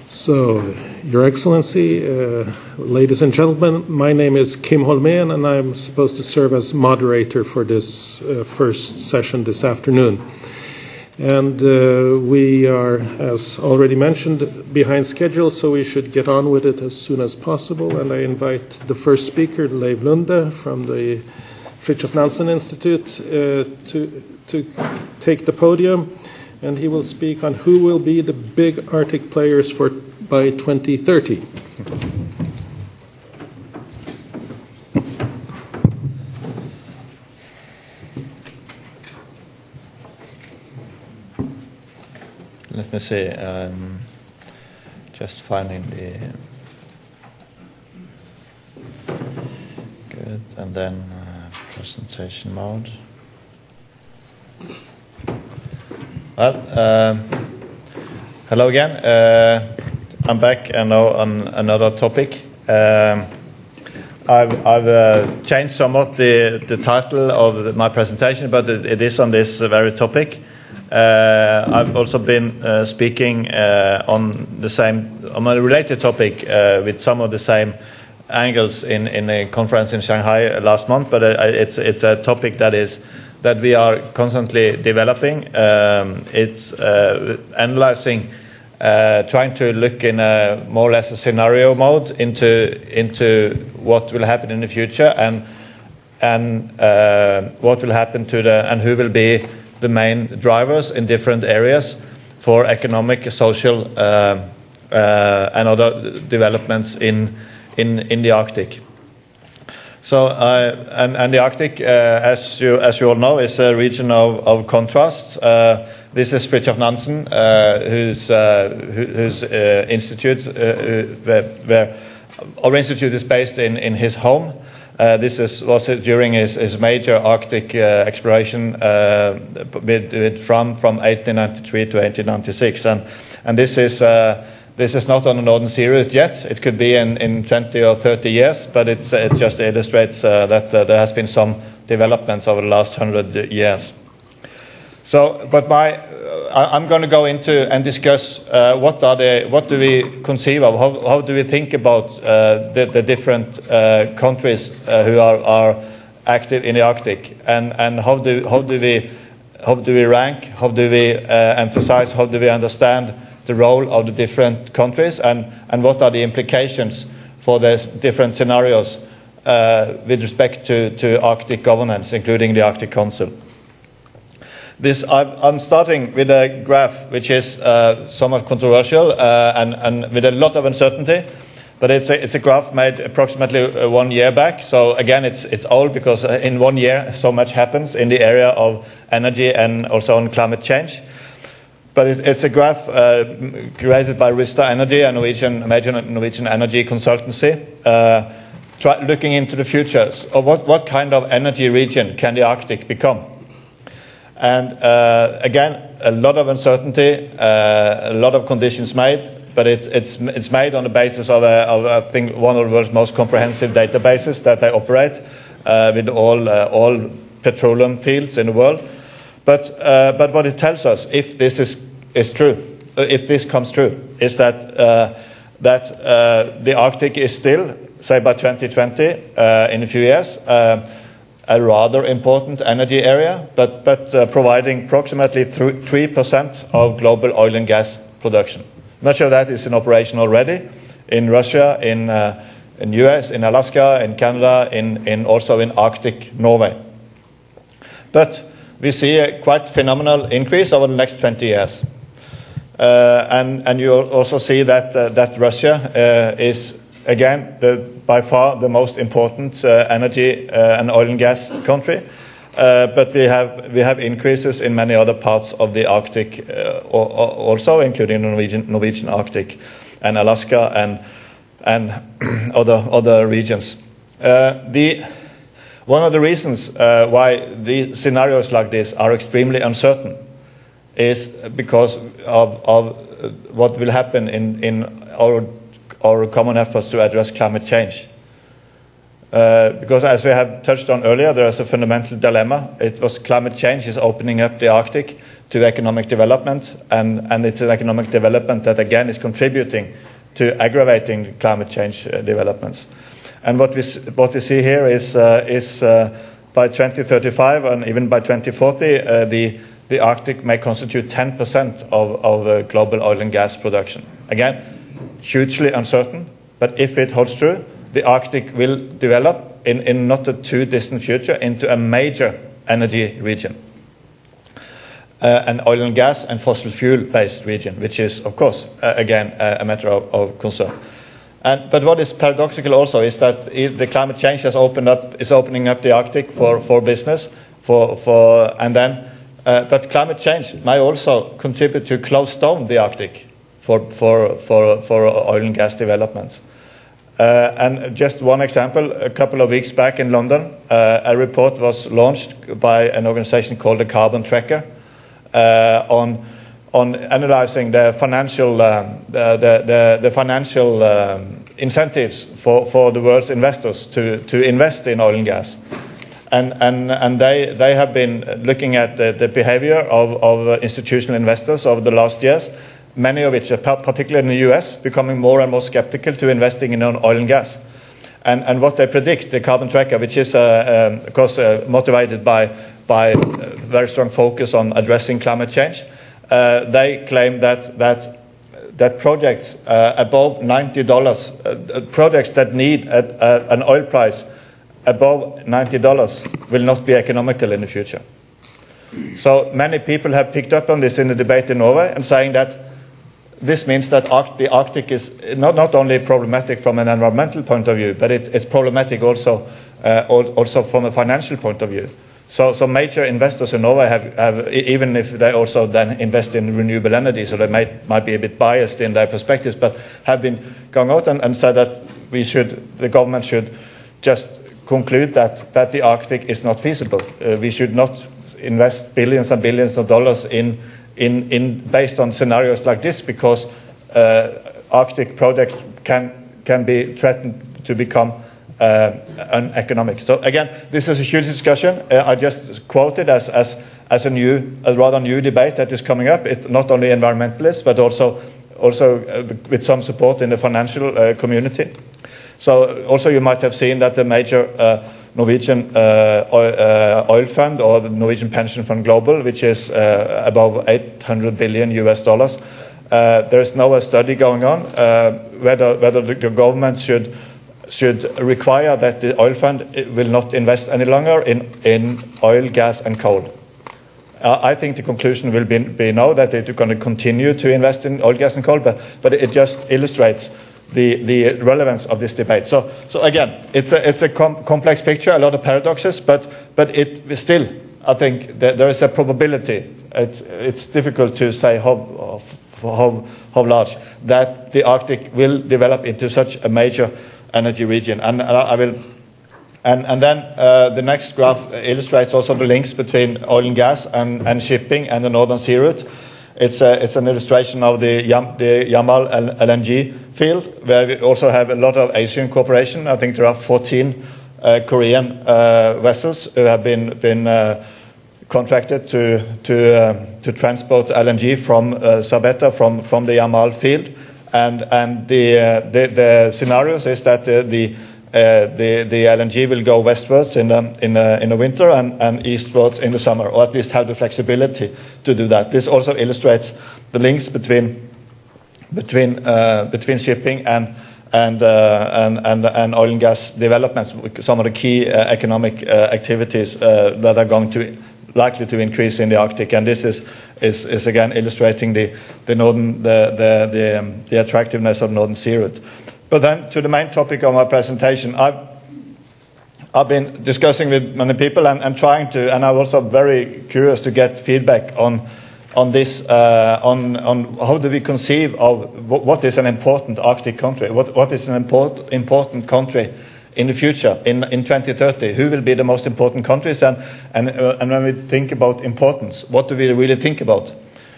So, Your Excellency, ladies and gentlemen, my name is Kim Holmén, and I'm supposed to serve as moderator for this first session this afternoon. And we are, as already mentioned, behind schedule, so we should get on with it as soon as possible. And I invite the first speaker, Leiv Lunde, from the Fridtjof Nansen Institute, to take the podium. And he will speak on who will be the big Arctic players by 2030. Let me see. Just finding the good, and then presentation mode. Well, hello again. I'm back now on another topic. I've changed somewhat the title of my presentation, but it is on this very topic. I've also been speaking on a related topic with some of the same angles in a conference in Shanghai last month, but it's a topic that we are constantly developing. It's analyzing, trying to look in a more or less a scenario mode into what will happen in the future and what will happen and who will be the main drivers in different areas for economic, social, and other developments in the Arctic. So, and the Arctic, as you all know, is a region of contrasts. This is Fridtjof Nansen, whose institute, where our institute is based in his home. This was during his major Arctic exploration from 1893 to 1896, and this is not on the Northern Sea route yet. It could be in 20 or 30 years, but it just illustrates that there has been some developments over the last 100 years. So, but I'm going to go into and discuss what do we conceive of, how do we think about the different countries who are active in the Arctic, and how do we rank, how do we emphasize, how do we understand the role of the different countries, and what are the implications for these different scenarios with respect to Arctic governance, including the Arctic Council. I'm starting with a graph which is somewhat controversial and with a lot of uncertainty, but it's a graph made approximately 1 year back. So again, it's old because in 1 year so much happens in the area of energy and also on climate change. But it's a graph created by Rystad Energy, a major Norwegian energy consultancy, looking into the future. Of what kind of energy region can the Arctic become? And again, a lot of uncertainty, a lot of conditions made, but it's made on the basis of I think one of the world's most comprehensive databases that they operate with all petroleum fields in the world. But what it tells us, if this is true, if this comes true, is that the Arctic is still, say by 2020, in a few years, a rather important energy area, but providing approximately 3% of global oil and gas production. Much of that is in operation already in Russia, in US, in Alaska, in Canada, also in Arctic Norway. But we see a quite phenomenal increase over the next 20 years. And you also see that Russia is, again, by far the most important energy and oil and gas country. But we have increases in many other parts of the Arctic also, including the Norwegian Arctic and Alaska and other regions. One of the reasons why the scenarios like this are extremely uncertain is because of what will happen in our common efforts to address climate change. Because as we have touched on earlier, there is a fundamental dilemma. Climate change is opening up the Arctic to economic development, and it's an economic development that again is contributing to aggravating climate change developments. And what we see here is by 2035 and even by 2040, the Arctic may constitute 10% of global oil and gas production. Again, hugely uncertain, but if it holds true, the Arctic will develop in not a too distant future into a major energy region. An oil and gas and fossil fuel-based region, which is, of course, again, a matter of concern. But what is paradoxical also is that the climate change is opening up the Arctic for business, but climate change may also contribute to close down the Arctic for oil and gas developments. And just one example, a couple of weeks back in London, a report was launched by an organization called the Carbon Tracker on analyzing the financial incentives for the world's investors to invest in oil and gas. And they have been looking at the behavior of institutional investors over the last years, many of which, particularly in the US, becoming more and more skeptical to investing in oil and gas. And what they predict, the Carbon Tracker, which is of course motivated by very strong focus on addressing climate change, they claim that projects above $90, projects that need an oil price above $90 will not be economical in the future. So many people have picked up on this in the debate in Norway and saying that this means that the Arctic is not only problematic from an environmental point of view, but it's problematic also from a financial point of view. So major investors in Norway have, even if they also then invest in renewable energy, so they might be a bit biased in their perspectives, but have been going out and said that the government should just conclude that the Arctic is not feasible. We should not invest billions and billions of dollars in based on scenarios like this, because Arctic projects can be threatened to become uneconomic. So again, this is a huge discussion. I just quoted as a rather new debate that is coming up. It's not only environmentalists, but also with some support in the financial community. So also you might have seen that the major Norwegian oil fund, or the Norwegian pension fund Global, which is above $800 billion US. There is now a study going on whether the government should require that the oil fund will not invest any longer in oil, gas and coal. I think the conclusion will be no, that they're going to continue to invest in oil, gas and coal, but it just illustrates the relevance of this debate. So again, it's a complex picture, a lot of paradoxes, but it still, I think, there is a probability. It's difficult to say how large that the Arctic will develop into such a major energy region, and I will. And then the next graph illustrates also the links between oil and gas and shipping and the Northern Sea Route. It's an illustration of the Yamal LNG field, where we also have a lot of Asian cooperation. I think there are 14 Korean vessels who have been contracted to transport LNG from Sabetta from the Yamal field, and the scenarios is that the LNG will go westwards in the winter and eastwards in the summer, or at least have the flexibility to do that. This also illustrates the links between shipping and oil and gas developments, some of the key economic activities that are likely to increase in the Arctic. And this is again illustrating the attractiveness of the Northern Sea Route. But then to the main topic of my presentation, I've been discussing with many people and trying to, and I'm also very curious to get feedback on this, on how do we conceive of what is an important Arctic country, what is an important country in the future, in 2030, who will be the most important countries, and when we think about importance, what do we really think about?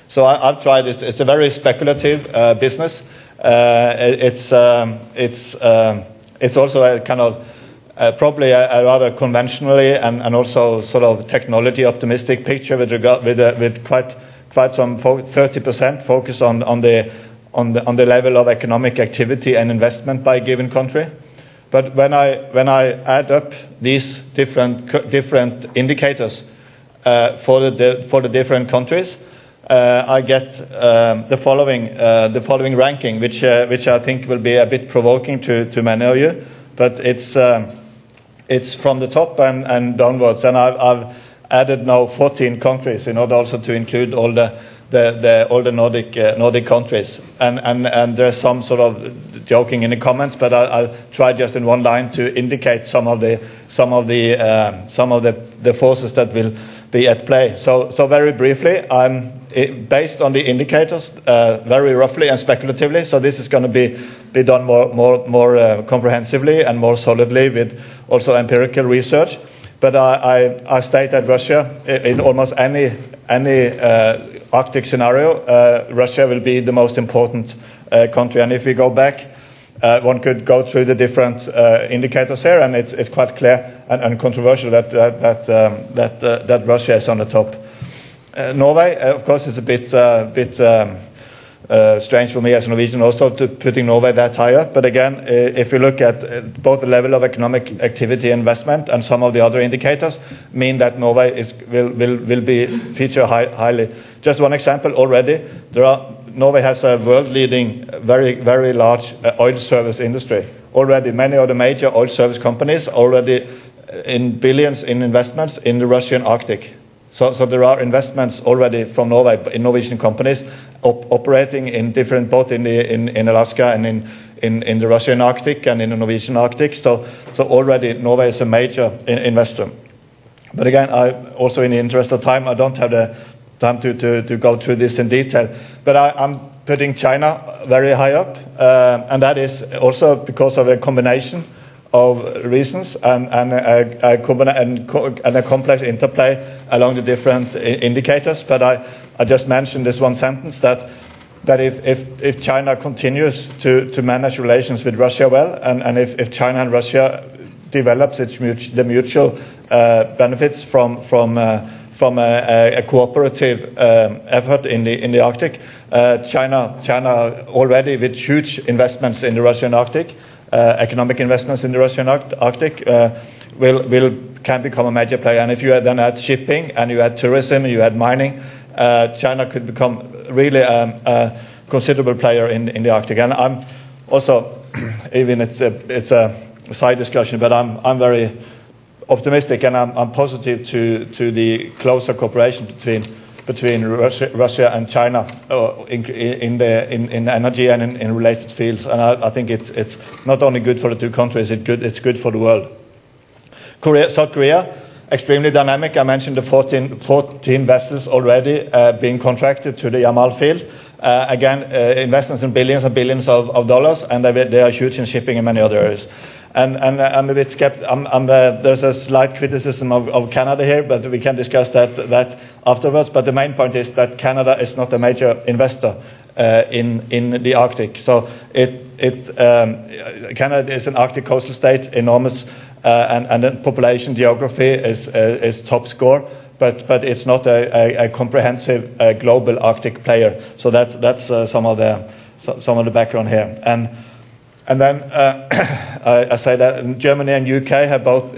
So I've tried it. It's a very speculative business. It's also a kind of probably a rather conventionally and also sort of technology optimistic picture with quite some 30% focus on the level of economic activity and investment by a given country. But when I add up these different indicators for the different countries, I get the following ranking, which I think will be a bit provoking to many of you. But it's from the top and downwards, and I've added now 14 countries in order also to include all the Nordic countries, and there's some sort of joking in the comments, but I'll try just in one line to indicate some of the forces that will be at play. So very briefly, based on the indicators, very roughly and speculatively. So this is going to be done more comprehensively and more solidly with also empirical research. But I state that Russia, in almost any Arctic scenario, Russia will be the most important country. And if we go back, one could go through the different indicators here, and it's quite clear and controversial that Russia is on the top. Norway, of course, is a bit strange for me as a Norwegian also to putting Norway that higher. But again, if you look at both the level of economic activity investment and some of the other indicators, mean that Norway will be feature highly. Just one example already, Norway has a world-leading, very large oil service industry. Already, many of the major oil service companies already in billions in investments in the Russian Arctic. So there are investments already from Norway in Norwegian companies operating in different, both in Alaska and in the Russian Arctic and in the Norwegian Arctic. So already Norway is a major investor. But again, also in the interest of time, I don't have the time to go through this in detail. But I'm putting China very high up, and that is also because of a combination of reasons and a complex interplay along the different indicators. But I just mentioned this one sentence that if China continues to manage relations with Russia well, and if China and Russia develops the mutual benefits from a cooperative effort in the Arctic, China already with huge investments in the Russian Arctic, economic investments in the Russian Arctic, can become a major player. And if you then add shipping and you add tourism and you add mining, China could become really a considerable player in the Arctic. And I'm also, even it's a side discussion, but I'm very optimistic and I'm positive to the closer cooperation between Russia and China in energy and in related fields. And I think it's not only good for the two countries, it's good for the world. South Korea, extremely dynamic. I mentioned the 14 vessels already being contracted to the Yamal field. Again, investments in billions and billions of dollars, and they are huge in shipping in many other areas. And I'm a bit skeptical. There's a slight criticism of Canada here, but we can discuss that afterwards. But the main point is that Canada is not a major investor in the Arctic. So Canada is an Arctic coastal state, enormous, and the population geography is top score. But it's not a comprehensive global Arctic player. So that's some of the background here. And then I say that Germany and UK have both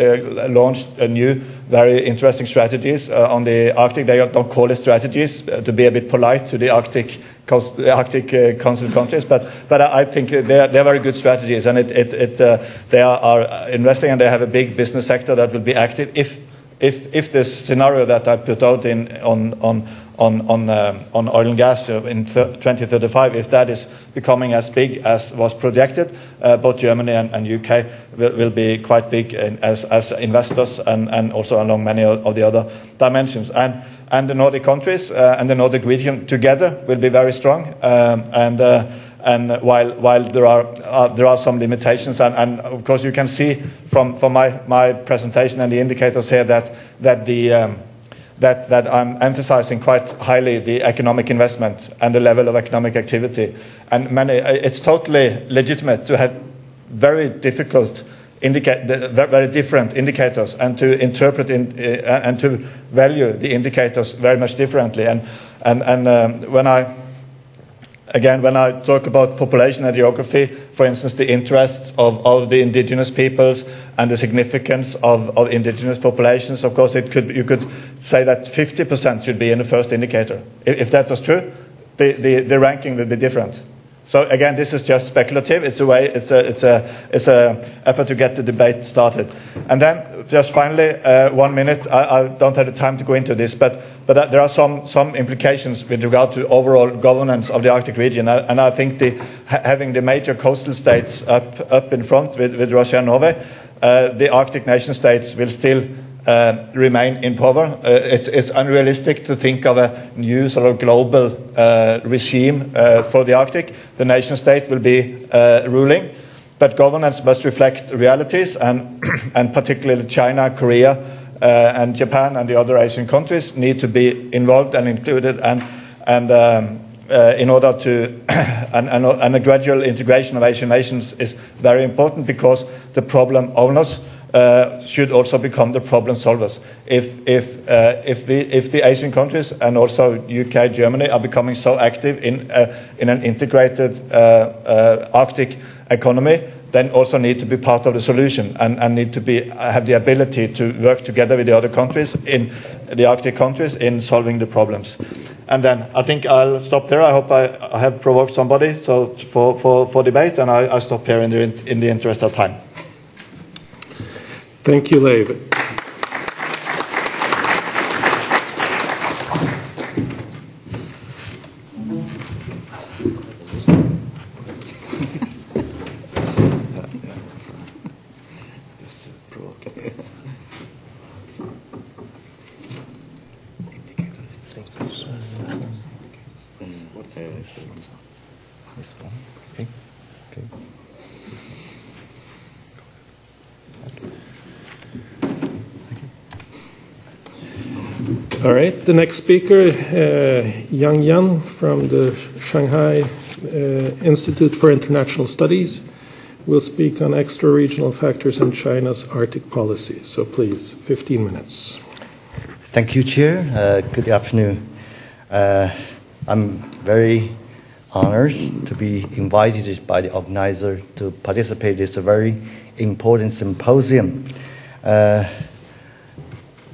launched a new, very interesting strategies on the Arctic. They don't call it strategies to be a bit polite to the Arctic Council countries, but I think they're very good strategies, and they are investing, and they have a big business sector that will be active if this scenario that I put out on oil and gas in 2035, if that is becoming as big as was projected, both Germany and UK will be quite big as investors and also along many of the other dimensions. And the Nordic countries and the Nordic region together will be very strong. And while there are some limitations, and of course you can see from my presentation and the indicators here that I'm emphasizing quite highly the economic investment and the level of economic activity. And it's totally legitimate to have very different indicators, and to interpret and to value the indicators very much differently. And When I talk about population and geography, for instance, the interests of the indigenous peoples and the significance of indigenous populations, of course, you could say that 50% should be in the first indicator. If that was true, the ranking would be different. So again, this is just speculative. It's a effort to get the debate started. And then, just finally, 1 minute. I don't have the time to go into this, but there are some implications with regard to overall governance of the Arctic region. And I think having the major coastal states up in front with Russia and Norway, the Arctic nation states will still remain in power. It's unrealistic to think of a new sort of global regime for the Arctic. The nation state will be ruling, but governance must reflect realities, and particularly China, Korea, and Japan and the other Asian countries need to be involved and included, and in order to and a gradual integration of Asian nations is very important, because the problem owners should also become the problem solvers. If the Asian countries and also UK, Germany are becoming so active in an integrated Arctic economy, then also need to be part of the solution and need to have the ability to work together with the other countries in the Arctic countries in solving the problems. And then I think I'll stop there. I hope I have provoked somebody for debate, and I stop here in the interest of time. Thank you, Leiv. All right, the next speaker, Jian from the Shanghai Institute for International Studies, will speak on extra-regional factors in China's Arctic policy. So please, 15 minutes. Thank you, Chair. Good afternoon. I'm very honored to be invited by the organizer to participate in this very important symposium.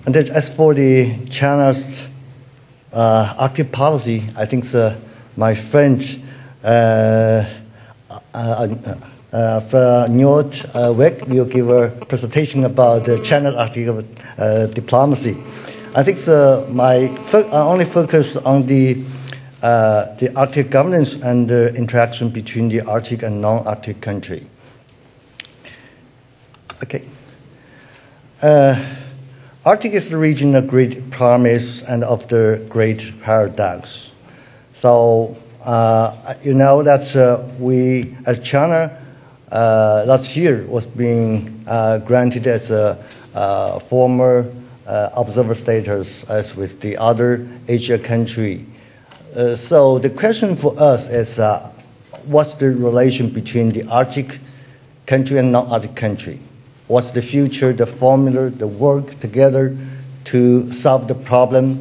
And as for the China's Arctic policy, I think my friend Njord Wick will give a presentation about the China Arctic diplomacy. I think I only focus on the Arctic governance and the interaction between the Arctic and non-Arctic country. Okay. Arctic is the region of great promise and of the great paradox. So you know that we, as China, last year was being granted as a former observer status as with the other Asia country. So the question for us is what's the relation between the Arctic country and non-Arctic country? What's the future, the formula, the work together to solve the problem?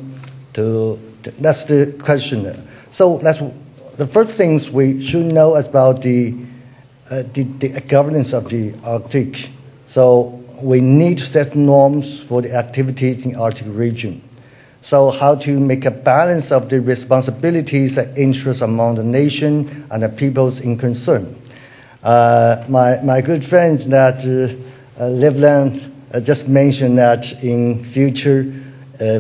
That's the question. So that's the first things we should know about the governance of the Arctic. So we need to set norms for the activities in the Arctic region. So how to make a balance of the responsibilities and interests among the nation and the peoples in concern. My good friend that Leiv Lunde just mentioned that in future,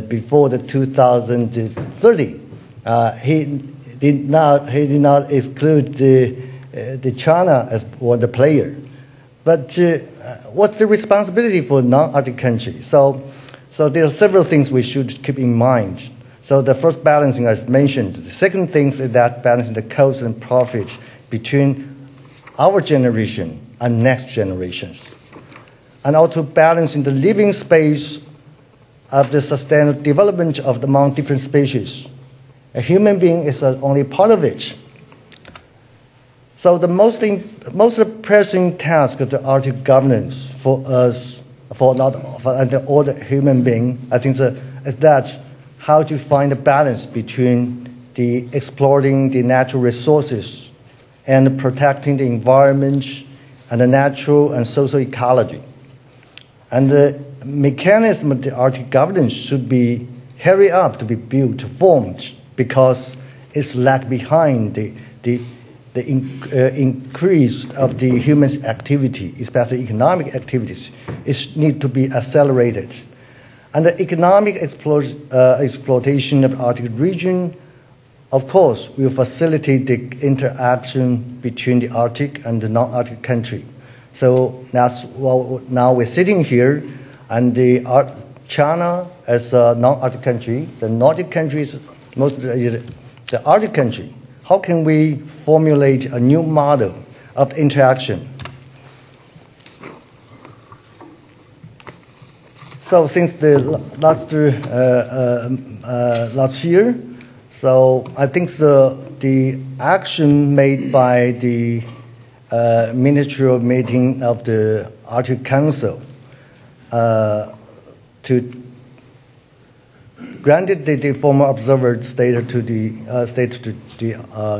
before the 2030, he did not exclude the China as one the player. But what's the responsibility for non-Arctic countries? So there are several things we should keep in mind. So the first balancing I mentioned. The second thing is that balancing the cost and profit between our generation and next generations. And also balancing the living space of the sustainable development of among different species. A human being is only part of it. So the most pressing task of the Arctic governance for us, for all the human being, I think is that how to find a balance between the exploiting the natural resources and protecting the environment and the natural and social ecology. And the mechanism of the Arctic governance should be hurry up to be built, formed, because it's lag behind the increase of the human activity, especially economic activities. It needs to be accelerated. And the economic exploitation of the Arctic region, of course, will facilitate the interaction between the Arctic and the non-Arctic country. So that's why now we're sitting here, and China as a non-Arctic country, the Nordic countries, the Arctic country. How can we formulate a new model of interaction? So since the last year, so I think the action made by the ministerial meeting of the Arctic Council to granted the former observer status to the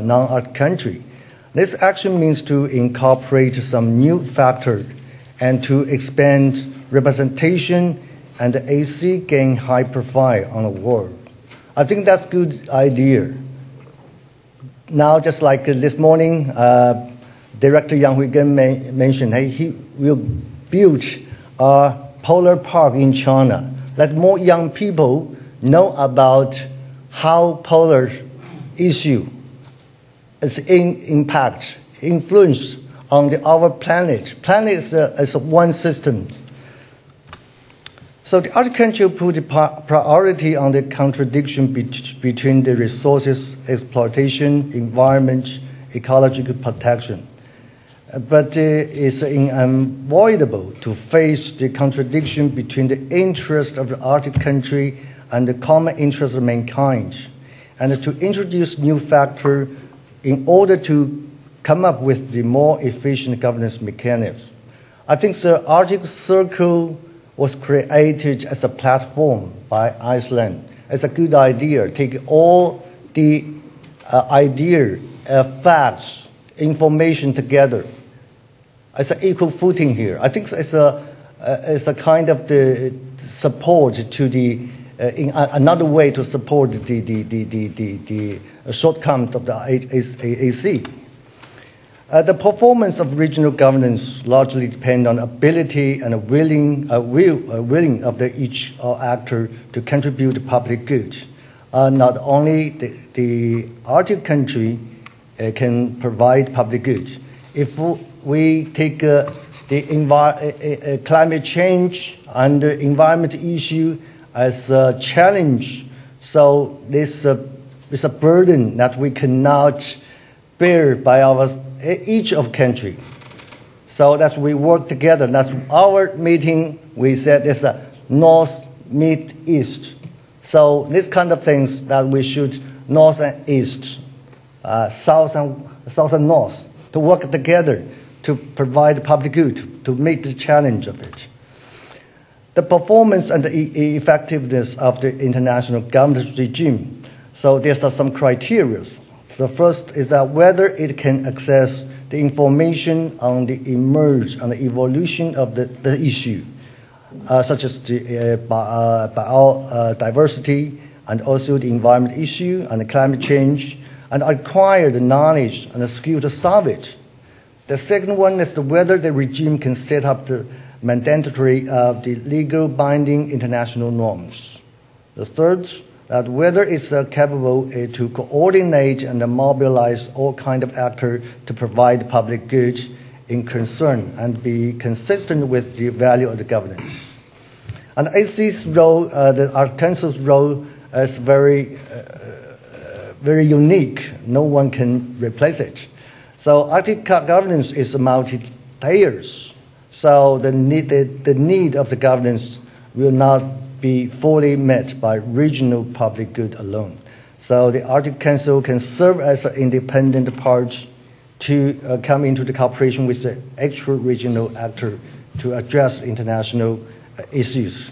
non-Arctic country. This action means to incorporate some new factor and to expand representation, and the AC gain high profile on the world. I think that's a good idea. Now, just like this morning, Director Yang Huigen mentioned, hey, he will build a polar park in China. Let more young people know about how polar issue is impact, influence on our planet. Planet is one system. So the Arctic country put the priority on the contradiction between the resources exploitation, environment, ecological protection. But it's unavoidable to face the contradiction between the interest of the Arctic country and the common interest of mankind, and to introduce new factors in order to come up with the more efficient governance mechanisms. I think the Arctic Circle was created as a platform by Iceland. It's a good idea. Take all the facts, information together. It's an equal footing here. I think it's a kind of the support to the another way to support the shortcomings of the AC. The performance of regional governance largely depends on ability and willing of each actor to contribute to public good. Not only the Arctic country can provide public good. If we take the climate change and the environment issue as a challenge, so this is a burden that we cannot bear by each of country. So that we work together. That's our meeting. We said it's a north meet east. So this kind of things that we should north and east, south and north, to work together to provide public good, to meet the challenge of it. The performance and the effectiveness of the international governance regime. So there's some criteria. The first is that whether it can access the information on the emerge and the evolution of the issue, such as the biodiversity and also the environment issue and the climate change, and acquire the knowledge and the skill to solve it. The second one is whether the regime can set up the mandatory the legal binding international norms. The third, that whether it's capable to coordinate and mobilize all kind of actors to provide public good in concern and be consistent with the value of the governance. And AC's role, the Arctic Council's role, is very unique. No one can replace it. So Arctic governance is multi-layers. So the need of the governance will not be fully met by regional public good alone. So the Arctic Council can serve as an independent part to come into the cooperation with the actual regional actor to address international issues.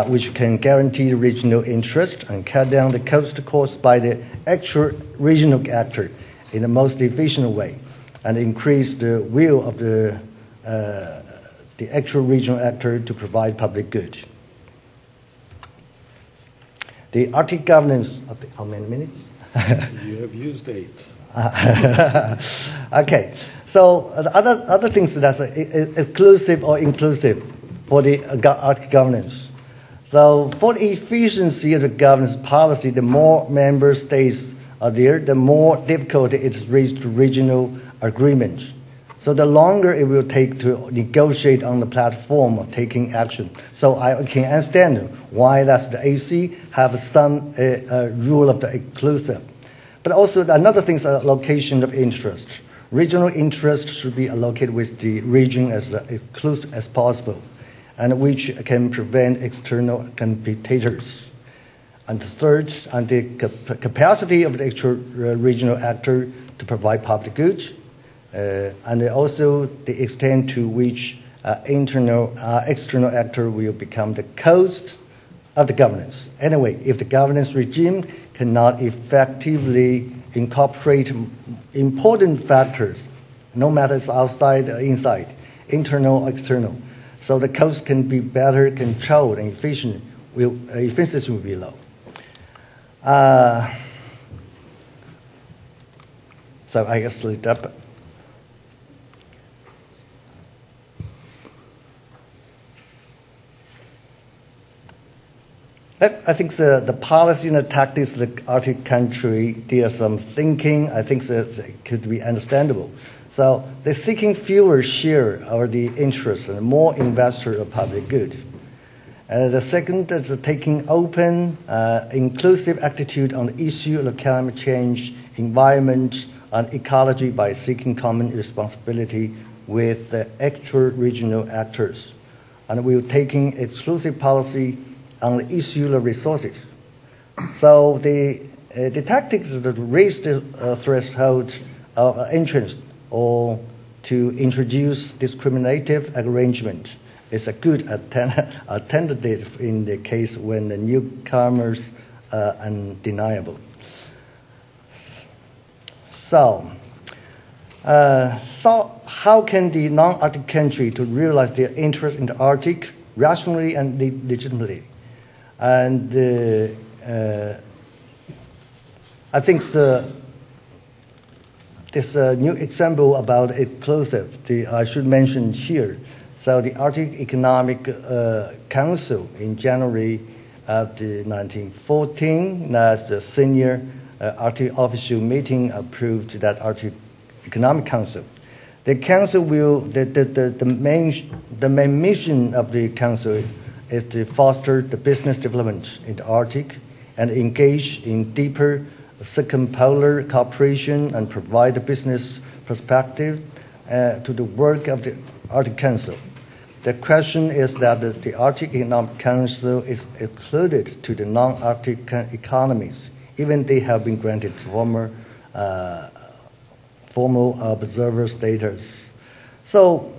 which can guarantee regional interest and cut down the cost caused by the actual regional actor in the most efficient way, and increase the will of the actual regional actor to provide public good. The Arctic governance, how many minutes? You have used 8. Okay, so the other things that's exclusive or inclusive for the Arctic governance. So for the efficiency of the governance policy, the more member states are there, the more difficult it is to reach regional agreements. So the longer it will take to negotiate on the platform of taking action. So I can understand why that's the AC have some rule of the exclusive. But also another thing is allocation of interest. Regional interest should be allocated with the region as exclusive as possible, and which can prevent external competitors. And third, and the capacity of the actual regional actor to provide public goods, and also the extent to which external actor will become the cost of the governance. Anyway, if the governance regime cannot effectively incorporate important factors, no matter it's outside or inside, internal or external, so the cost can be better controlled and efficiency will be low. So I guess split up. I think the policy and the tactics of the Arctic country, there's some thinking, I think that could be understandable. So they're seeking fewer share of the interest and more investor of public good. The second is taking open, inclusive attitude on the issue of climate change, environment, and ecology by seeking common responsibility with the actual regional actors. And we're taking exclusive policy on the issue of resources. So the tactics is to raise the threshold of interest or to introduce discriminative arrangement is a good alternative in the case when the newcomers are undeniable. So how can the non-Arctic country to realize their interest in the Arctic rationally and legitimately? And I think this new example about exclusive, I should mention here. So the Arctic Economic Council in January of 1914, as the senior Arctic official meeting approved that Arctic Economic Council. The council will, the main mission of the council is to foster the business development in the Arctic and engage in deeper circumpolar cooperation and provide a business perspective to the work of the Arctic Council. The question is that the Arctic Economic Council is excluded to the non-Arctic economies, even they have been granted formal observer status. So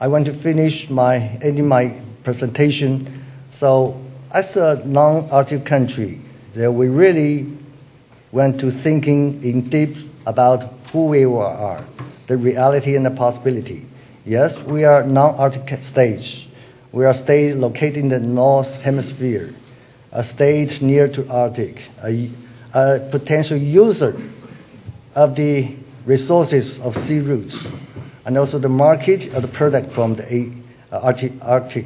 I want to finish ending my presentation. So as a non-Arctic country, that we really went to thinking in deep about who we are, the reality and the possibility. Yes, we are non-Arctic state. We are a state located in the North Hemisphere, a state near to Arctic, a potential user of the resources of sea routes, and also the market of the product from the Arctic,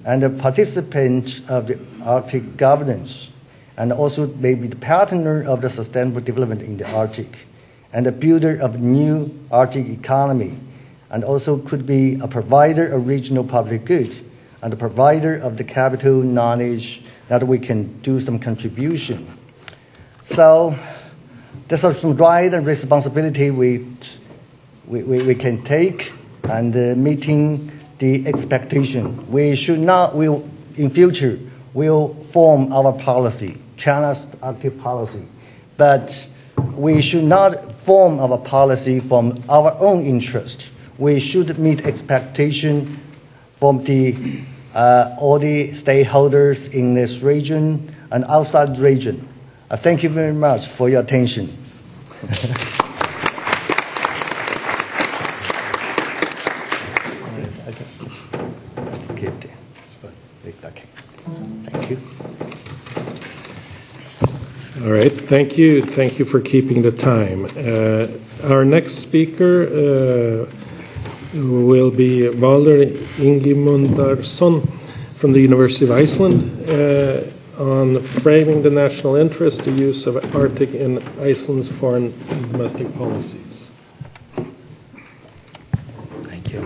and a participant of the Arctic governance, and also maybe the partner of the sustainable development in the Arctic, and a builder of new Arctic economy, and also could be a provider of regional public good, and a provider of the capital knowledge that we can do some contribution. So there's some right and responsibility we can take, and meeting the expectation. We should not, in future, will form our policy, China's Arctic policy, but we should not form our policy from our own interest. We should meet expectation from the all the stakeholders in this region and outside the region. Thank you very much for your attention. Thank you. All right, thank you. Thank you for keeping the time. Our next speaker will be Valur Ingimundarson from the University of Iceland on framing the national interest, the use of Arctic in Iceland's foreign and domestic policies. Thank you.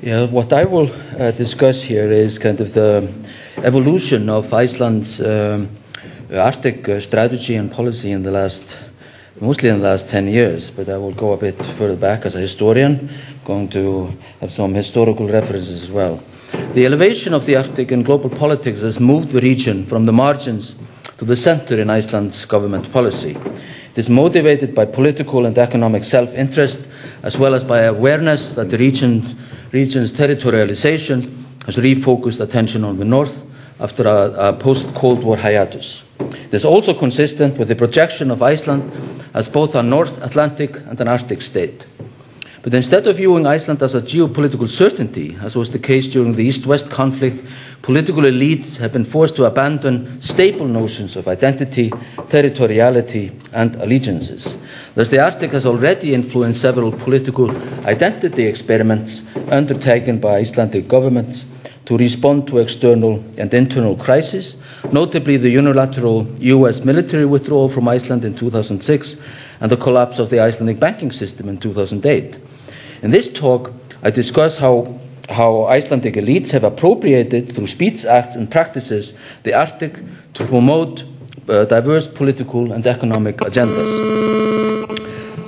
Yeah, what I will discuss here is kind of the evolution of Iceland's Arctic strategy and policy in the mostly in the last 10 years, but I will go a bit further back as a historian, going to have some historical references as well. The elevation of the Arctic in global politics has moved the region from the margins to the center in Iceland's government policy. It is motivated by political and economic self-interest, as well as by awareness that the region's territorialization has refocused attention on the north after a post-Cold War hiatus. It is also consistent with the projection of Iceland as both a North Atlantic and an Arctic state. But instead of viewing Iceland as a geopolitical certainty, as was the case during the East-West conflict, political elites have been forced to abandon staple notions of identity, territoriality, and allegiances. Thus, the Arctic has already influenced several political identity experiments undertaken by Icelandic governments to respond to external and internal crises, notably the unilateral US military withdrawal from Iceland in 2006 and the collapse of the Icelandic banking system in 2008. In this talk, I discuss how Icelandic elites have appropriated, through speech, acts, and practices, the Arctic to promote diverse political and economic agendas.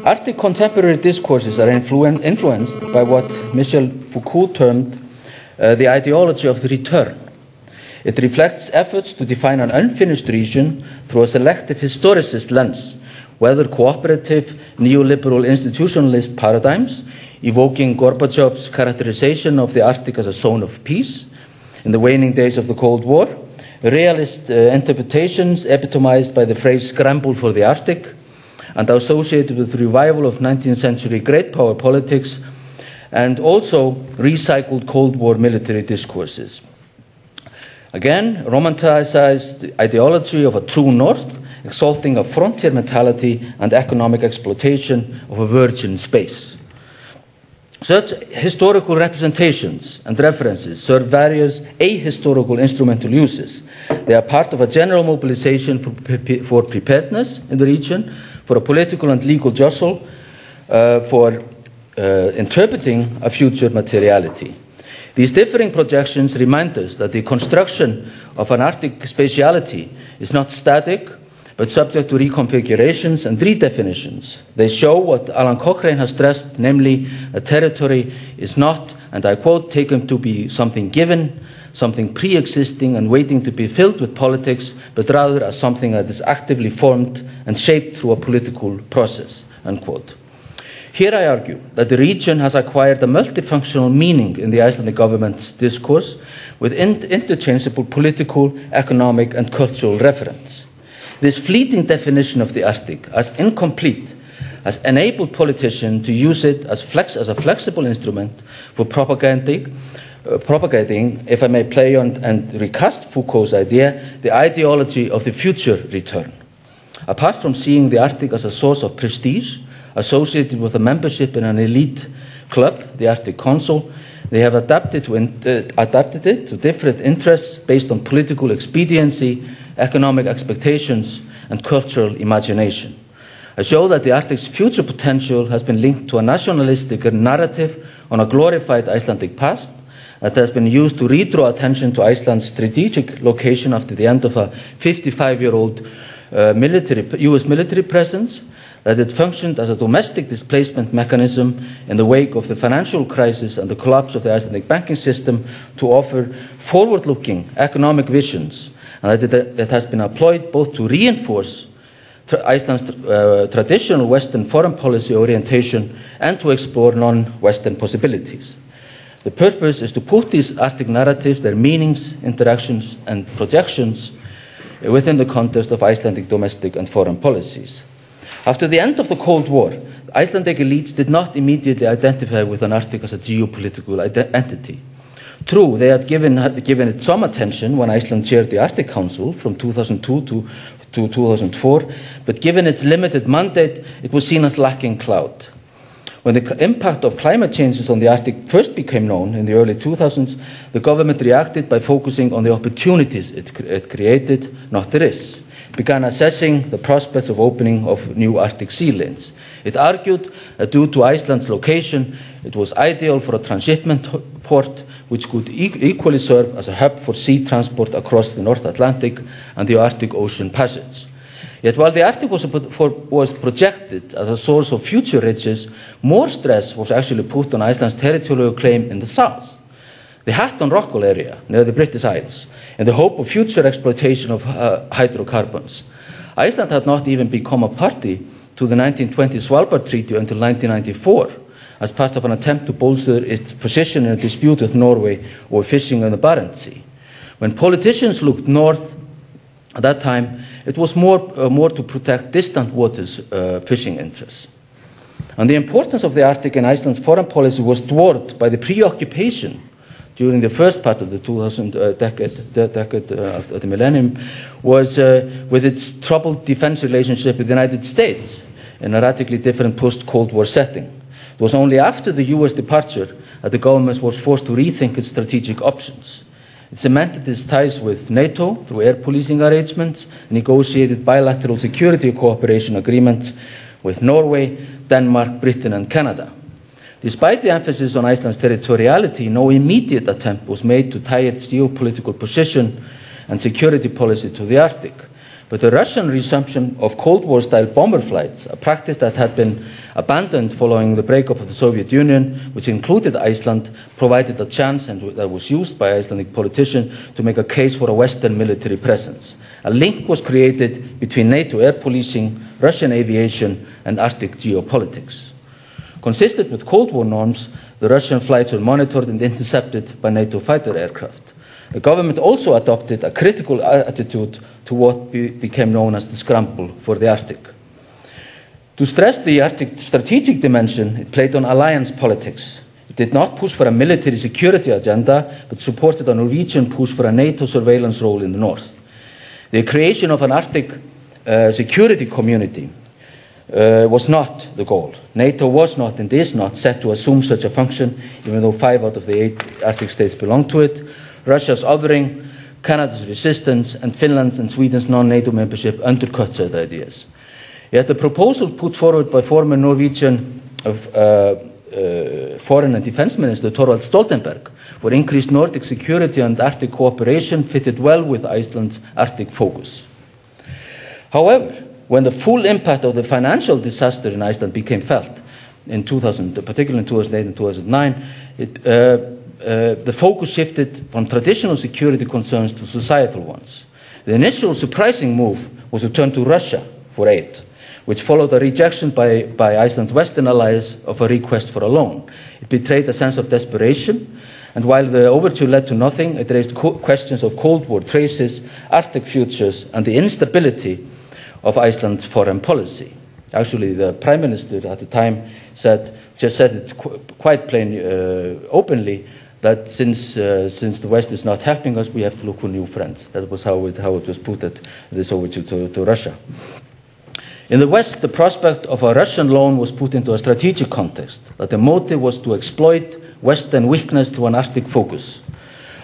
Arctic contemporary discourses are influenced by what Michel Foucault termed the ideology of the return. It reflects efforts to define an unfinished region through a selective historicist lens, whether cooperative, neoliberal institutionalist paradigms, evoking Gorbachev's characterization of the Arctic as a zone of peace in the waning days of the Cold War, realist interpretations epitomized by the phrase "scramble for the Arctic," and associated with the revival of 19th century great power politics, and also recycled Cold War military discourses. Again, romanticized ideology of a true north, exalting a frontier mentality and economic exploitation of a virgin space. Such historical representations and references serve various ahistorical instrumental uses. They are part of a general mobilization for preparedness in the region, for a political and legal jostle, for interpreting a future materiality. These differing projections remind us that the construction of an Arctic spatiality is not static, but subject to reconfigurations and redefinitions. They show what Alan Cochrane has stressed, namely, a territory is not, and I quote, taken to be something given, something pre-existing and waiting to be filled with politics, but rather as something that is actively formed and shaped through a political process, unquote. Here I argue that the region has acquired a multifunctional meaning in the Icelandic government's discourse with interchangeable political, economic, and cultural reference. This fleeting definition of the Arctic as incomplete has enabled politicians to use it as a flexible instrument for propagating, if I may play on and recast Foucault's idea, the ideology of the future return. Apart from seeing the Arctic as a source of prestige, associated with a membership in an elite club, the Arctic Council, they have adapted it to different interests based on political expediency, economic expectations, and cultural imagination. I show that the Arctic's future potential has been linked to a nationalistic narrative on a glorified Icelandic past that has been used to redraw attention to Iceland's strategic location after the end of a 55-year-old US military presence, that it functioned as a domestic displacement mechanism in the wake of the financial crisis and the collapse of the Icelandic banking system to offer forward-looking economic visions, and that it has been employed both to reinforce Iceland's traditional Western foreign policy orientation and to explore non-Western possibilities. The purpose is to put these Arctic narratives, their meanings, interactions, and projections within the context of Icelandic domestic and foreign policies. After the end of the Cold War, Icelandic elites did not immediately identify with an Arctic as a geopolitical entity. True, they had given it some attention when Iceland chaired the Arctic Council from 2002 to 2004, but given its limited mandate, it was seen as lacking clout. When the impact of climate changes on the Arctic first became known in the early 2000s, the government reacted by focusing on the opportunities it created, not the risks. It began assessing the prospects of opening of new Arctic sea lanes. It argued that due to Iceland's location, it was ideal for a transshipment port which could equally serve as a hub for sea transport across the North Atlantic and the Arctic Ocean passage. Yet while the Arctic was projected as a source of future riches, more stress was actually put on Iceland's territorial claim in the south, the Hatton Rockall area near the British Isles, in the hope of future exploitation of hydrocarbons. Iceland had not even become a party to the 1920 Svalbard Treaty until 1994, as part of an attempt to bolster its position in a dispute with Norway over fishing in the Barents Sea. When politicians looked north at that time, it was more to protect distant waters' fishing interests. And the importance of the Arctic in Iceland's foreign policy was dwarfed by the preoccupation during the first part of the 2000 decade of the millennium was with its troubled defense relationship with the United States in a radically different post-Cold War setting. It was only after the US departure that the government was forced to rethink its strategic options. It cemented its ties with NATO through air policing arrangements, negotiated bilateral security cooperation agreements with Norway, Denmark, Britain, and Canada. Despite the emphasis on Iceland's territoriality, no immediate attempt was made to tie its geopolitical position and security policy to the Arctic. But the Russian resumption of Cold War-style bomber flights, a practice that had been abandoned following the breakup of the Soviet Union, which included Iceland, provided a chance, and that was used by Icelandic politicians, to make a case for a Western military presence. A link was created between NATO air policing, Russian aviation, and Arctic geopolitics. Consistent with Cold War norms, the Russian flights were monitored and intercepted by NATO fighter aircraft. The government also adopted a critical attitude to what became known as the scramble for the Arctic. To stress the Arctic strategic dimension, it played on alliance politics. It did not push for a military security agenda, but supported a Norwegian push for a NATO surveillance role in the north. The creation of an Arctic security community was not the goal. NATO was not and is not set to assume such a function, even though 5 out of the 8 Arctic states belong to it. Russia's othering, Canada's resistance, and Finland's and Sweden's non-NATO membership undercut such ideas. Yet the proposals put forward by former Norwegian Foreign and Defence Minister Thorvald Stoltenberg for increased Nordic security and Arctic cooperation fitted well with Iceland's Arctic focus. However, when the full impact of the financial disaster in Iceland became felt, in 2000, particularly in 2008 and 2009, the focus shifted from traditional security concerns to societal ones. The initial surprising move was to turn to Russia for aid, which followed a rejection by Iceland's Western allies of a request for a loan. It betrayed a sense of desperation, and while the overture led to nothing, it raised questions of Cold War traces, Arctic futures, and the instability of Iceland's foreign policy. Actually, the Prime Minister at the time said it quite plain, openly, that since the West is not helping us, we have to look for new friends. That was how it was put, at this overture to Russia. In the West, the prospect of a Russian loan was put into a strategic context, that the motive was to exploit Western weakness to an Arctic focus.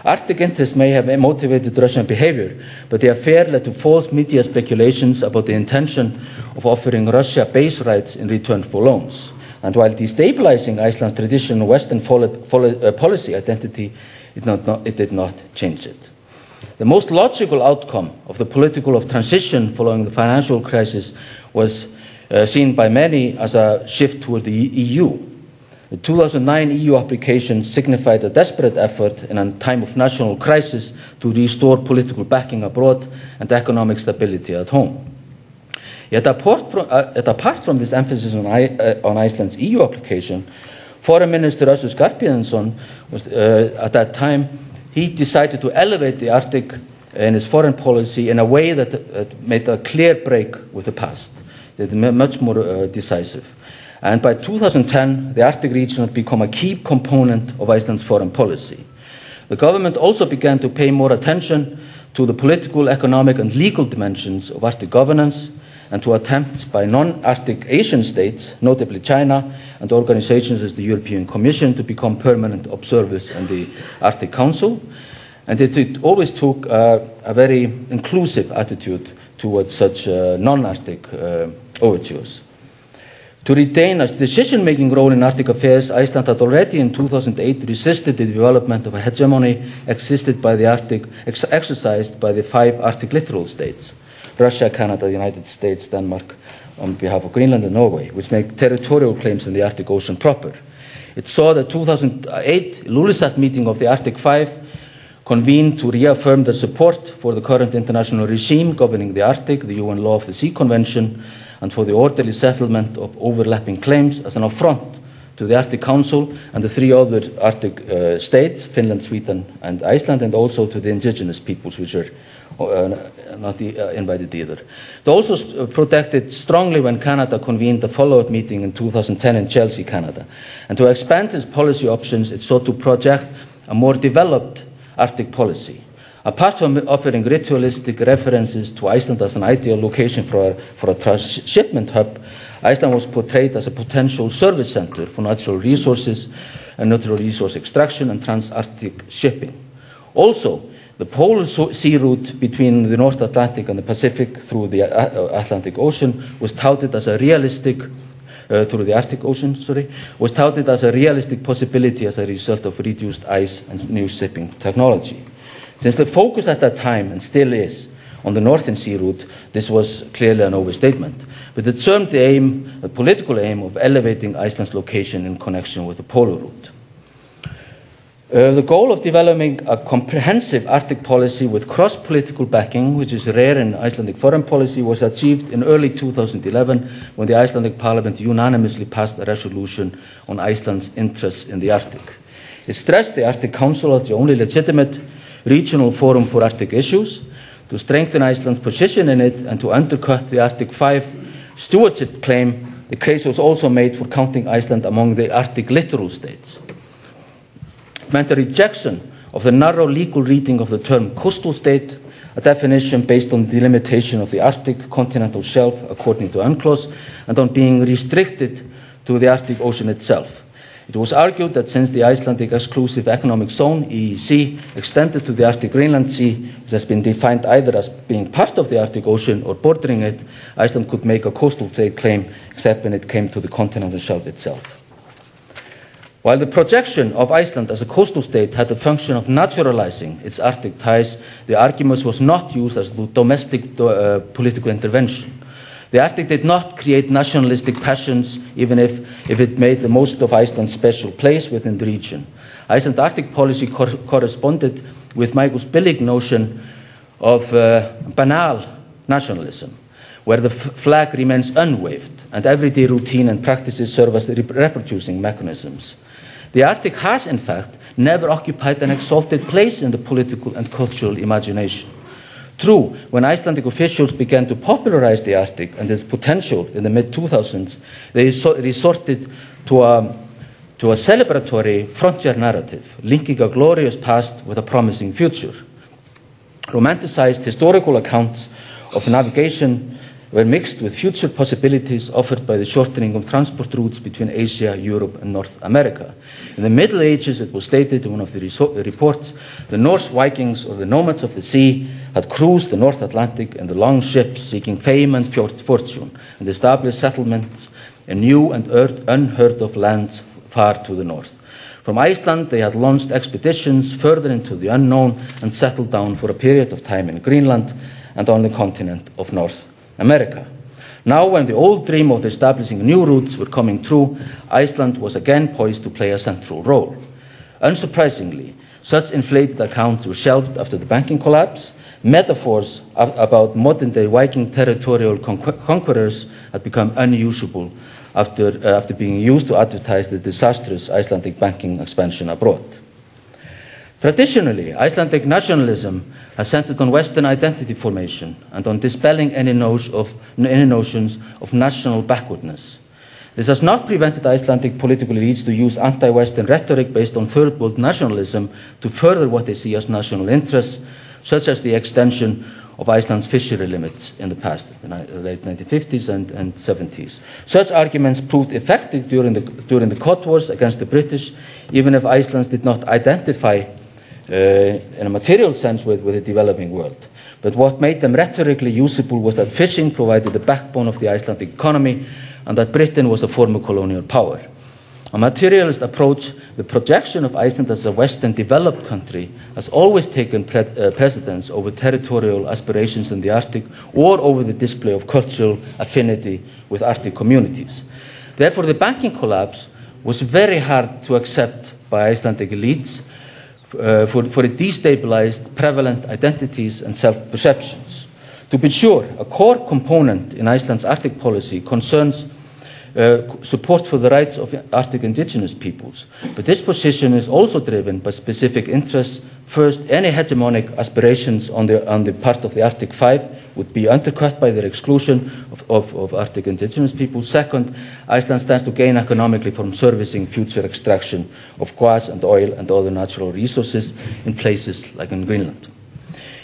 Arctic interests may have motivated Russian behavior, but the affair led to false media speculations about the intention of offering Russia base rights in return for loans. And while destabilizing Iceland's traditional Western policy identity, it did not change it. The most logical outcome of the political of transition following the financial crisis was seen by many as a shift toward the EU. The 2009 EU application signified a desperate effort in a time of national crisis to restore political backing abroad and economic stability at home. Yet apart from this emphasis on Iceland's EU application, Foreign Minister Össur Skarphéðinsson was at that time, he decided to elevate the Arctic in his foreign policy in a way that made a clear break with the past, that much more decisive. And by 2010, the Arctic region had become a key component of Iceland's foreign policy. The government also began to pay more attention to the political, economic, and legal dimensions of Arctic governance, and to attempts by non-Arctic Asian states, notably China, and organizations as the European Commission to become permanent observers in the Arctic Council. And it always took a very inclusive attitude towards such non-Arctic overtures. To retain a decision-making role in Arctic affairs, Iceland had already in 2008 resisted the development of a hegemony exercised by the 5 Arctic littoral states, Russia, Canada, the United States, Denmark, on behalf of Greenland and Norway, which make territorial claims in the Arctic Ocean proper. It saw the 2008 Ilulissat meeting of the Arctic 5 convened to reaffirm their support for the current international regime governing the Arctic, the UN Law of the Sea Convention, and for the orderly settlement of overlapping claims as an affront to the Arctic Council and the 3 other Arctic states, Finland, Sweden, and Iceland, and also to the indigenous peoples, which are not invited either. They also protested strongly when Canada convened a follow-up meeting in 2010 in Chelsea, Canada. And to expand its policy options, it sought to project a more developed Arctic policy. Apart from offering ritualistic references to Iceland as an ideal location for a transshipment hub, Iceland was portrayed as a potential service center for natural resources and natural resource extraction and trans-Arctic shipping. Also, the polar sea route between the North Atlantic and the Pacific through the Atlantic Ocean was touted as a realistic through the Arctic Ocean, was touted as a realistic possibility as a result of reduced ice and new shipping technology. Since the focus at that time, and still is, on the Northern Sea route, this was clearly an overstatement. But it served the political aim of elevating Iceland's location in connection with the polar route. The goal of developing a comprehensive Arctic policy with cross-political backing, which is rare in Icelandic foreign policy, was achieved in early 2011 when the Icelandic Parliament unanimously passed a resolution on Iceland's interests in the Arctic. It stressed the Arctic Council as the only legitimate regional forum for Arctic issues, to strengthen Iceland's position in it, and to undercut the Arctic 5 stewardship claim. The case was also made for counting Iceland among the Arctic littoral states. It meant a rejection of the narrow legal reading of the term coastal state, a definition based on the delimitation of the Arctic continental shelf according to UNCLOS, and on being restricted to the Arctic Ocean itself. It was argued that since the Icelandic Exclusive Economic Zone, EEZ, extended to the Arctic Greenland Sea, which has been defined either as being part of the Arctic Ocean or bordering it, Iceland could make a coastal state claim except when it came to the continental shelf itself. While the projection of Iceland as a coastal state had the function of naturalizing its Arctic ties, the argument was not used as domestic political intervention. The Arctic did not create nationalistic passions, even if it made the most of Iceland's special place within the region. Iceland's Arctic policy corresponded with Michael's Billig notion of banal nationalism, where the flag remains unwaved and everyday routine and practices serve as reproducing mechanisms. The Arctic has, in fact, never occupied an exalted place in the political and cultural imagination. True, when Icelandic officials began to popularize the Arctic and its potential in the mid-2000s, they resorted to a celebratory frontier narrative, linking a glorious past with a promising future. Romanticized historical accounts of navigation were mixed with future possibilities offered by the shortening of transport routes between Asia, Europe, and North America. In the Middle Ages, it was stated in one of the reports, the Norse Vikings, or the nomads of the sea, had cruised the North Atlantic in the long ships seeking fame and fortune, and established settlements in new and unheard of lands far to the north. From Iceland, they had launched expeditions further into the unknown and settled down for a period of time in Greenland and on the continent of North America. Now, when the old dream of establishing new routes were coming true, Iceland was again poised to play a central role. Unsurprisingly, such inflated accounts were shelved after the banking collapse. Metaphors about modern-day Viking territorial conquerors had become unusable after being used to advertise the disastrous Icelandic banking expansion abroad. Traditionally, Icelandic nationalism has centered on Western identity formation and on dispelling any notions of national backwardness. This has not prevented Icelandic political elites to use anti-Western rhetoric based on third-world nationalism to further what they see as national interests, such as the extension of Iceland's fishery limits in the past, in the late 1950s and 70s. Such arguments proved effective during the Cold Wars against the British, even if Iceland did not identify in a material sense with the developing world. But what made them rhetorically usable was that fishing provided the backbone of the Icelandic economy and that Britain was a former colonial power. A materialist approach, the projection of Iceland as a Western developed country, has always taken precedence over territorial aspirations in the Arctic or over the display of cultural affinity with Arctic communities. Therefore, the banking collapse was very hard to accept by Icelandic elites, for it destabilized prevalent identities and self-perceptions. To be sure, a core component in Iceland's Arctic policy concerns support for the rights of Arctic indigenous peoples, but this position is also driven by specific interests. First, any hegemonic aspirations on the part of the Arctic Five would be undercut by their exclusion of Arctic indigenous peoples. Second, Iceland stands to gain economically from servicing future extraction of gas and oil and other natural resources in places like in Greenland.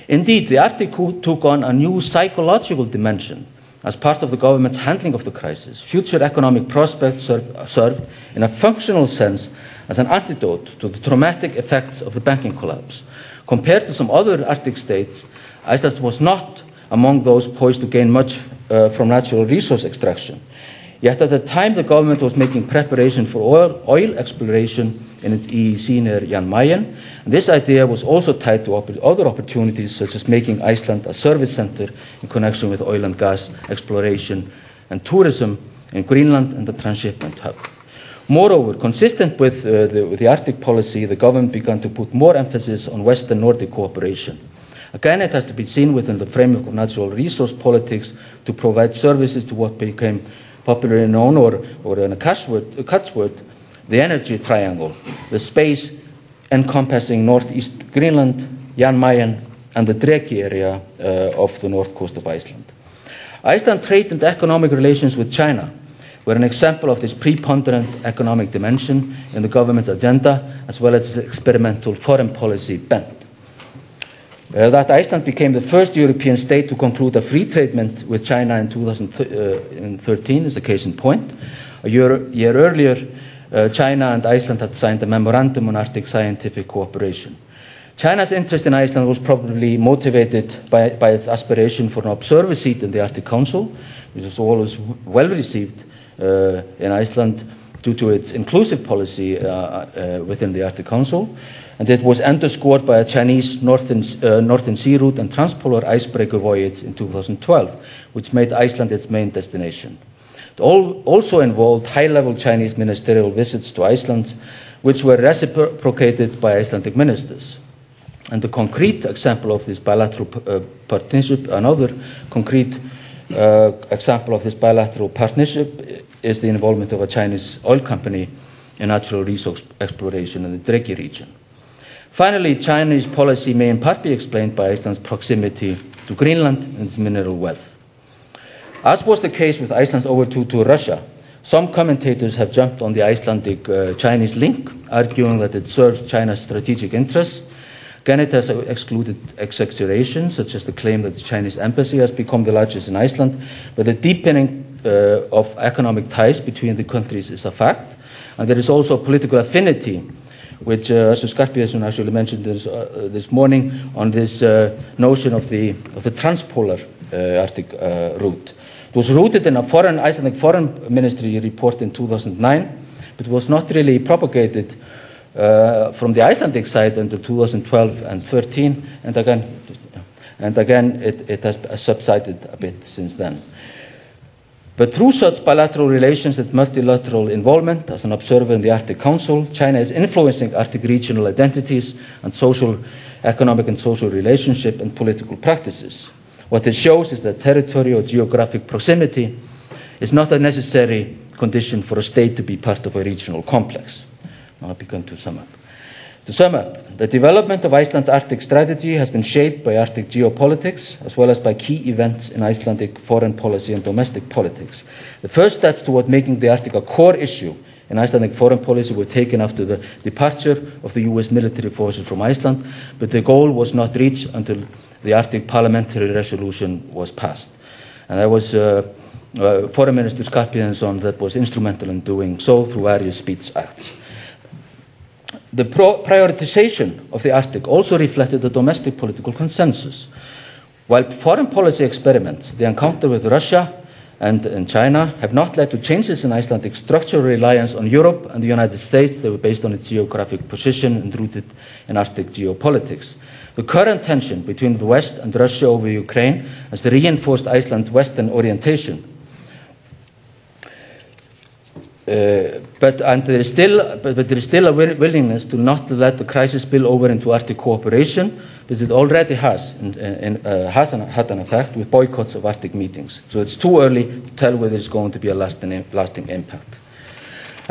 Indeed, the Arctic took on a new psychological dimension as part of the government's handling of the crisis. Future economic prospects served in a functional sense as an antidote to the traumatic effects of the banking collapse. Compared to some other Arctic states, Iceland was not among those poised to gain much from natural resource extraction. Yet at the time the government was making preparation for oil exploration in its EEZ near Jian. This idea was also tied to other opportunities, such as making Iceland a service center in connection with oil and gas exploration and tourism in Greenland and the transshipment hub. Moreover, consistent with the Arctic policy, the government began to put more emphasis on Western Nordic cooperation. Again, it has to be seen within the framework of natural resource politics to provide services to what became popularly known, or in a catchword, the energy triangle, the space encompassing northeast Greenland, Jan Mayen, and the Dreki area of the north coast of Iceland. Iceland's trade and economic relations with China were an example of this preponderant economic dimension in the government's agenda, as well as its experimental foreign policy bent. That Iceland became the first European state to conclude a free trade agreement with China in 2013 is a case in point. A year earlier, China and Iceland had signed a memorandum on Arctic scientific cooperation. China's interest in Iceland was probably motivated by its aspiration for an observer seat in the Arctic Council, which was always well received in Iceland due to its inclusive policy within the Arctic Council. And it was underscored by a Chinese Northern Sea route and transpolar icebreaker voyage in 2012, which made Iceland its main destination. It also involved high-level Chinese ministerial visits to Iceland, which were reciprocated by Icelandic ministers. And the concrete example of this bilateral partnership, another concrete example of this bilateral partnership is the involvement of a Chinese oil company in natural resource exploration in the Dreki region. Finally, Chinese policy may in part be explained by Iceland's proximity to Greenland and its mineral wealth. As was the case with Iceland's overture to Russia, some commentators have jumped on the Icelandic-Chinese link, arguing that it serves China's strategic interests. Again, it has excluded exaggeration, such as the claim that the Chinese embassy has become the largest in Iceland, but the deepening of economic ties between the countries is a fact, and there is also political affinity, which Sir Skarphéðinsson actually mentioned this morning on this notion of the transpolar Arctic route. It was rooted in a Icelandic Foreign Ministry report in 2009, but was not really propagated from the Icelandic side until 2012 and 13, and again it has subsided a bit since then. But through such bilateral relations and multilateral involvement as an observer in the Arctic Council, China is influencing Arctic regional identities and social economic and social relationship, and political practices. What it shows is that territory or geographic proximity is not a necessary condition for a state to be part of a regional complex. Now I begin to sum up. To sum up, the development of Iceland's Arctic strategy has been shaped by Arctic geopolitics as well as by key events in Icelandic foreign policy and domestic politics. The first steps toward making the Arctic a core issue in Icelandic foreign policy were taken after the departure of the US military forces from Iceland, but the goal was not reached until the Arctic Parliamentary Resolution was passed. And that was Foreign Minister Skarphéðinsson that was instrumental in doing so through various speech acts. The prioritization of the Arctic also reflected the domestic political consensus. While foreign policy experiments, the encounter with Russia and China, have not led to changes in Icelandic structural reliance on Europe and the United States. They were based on its geographic position and rooted in Arctic geopolitics. The current tension between the West and Russia over Ukraine has reinforced Iceland's Western orientation. But there is still a willingness to not let the crisis spill over into Arctic cooperation, but it already has had an effect with boycotts of Arctic meetings. So it's too early to tell whether it's going to be a lasting impact.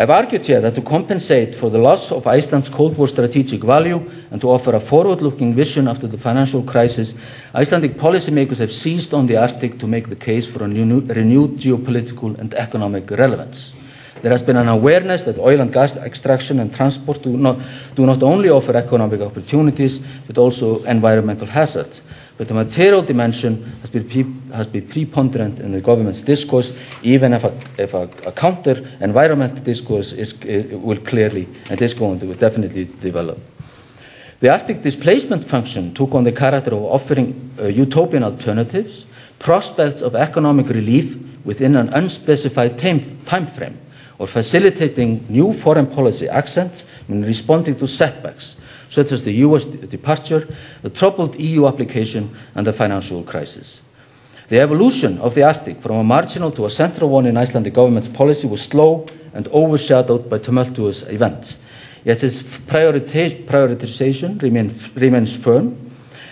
I've argued here that to compensate for the loss of Iceland's Cold War strategic value and to offer a forward-looking vision after the financial crisis, Icelandic policymakers have seized on the Arctic to make the case for a renewed geopolitical and economic relevance. There has been an awareness that oil and gas extraction and transport do not only offer economic opportunities, but also environmental hazards. But the material dimension has been preponderant in the government's discourse, even if a counter-environmental discourse will clearly and is going to definitely develop. The Arctic displacement function took on the character of offering utopian alternatives, prospects of economic relief within an unspecified time frame, or facilitating new foreign policy accents in responding to setbacks, such as the US departure, the troubled EU application, and the financial crisis. The evolution of the Arctic from a marginal to a central one in Icelandic government's policy was slow and overshadowed by tumultuous events. Yet its prioritization remains firm,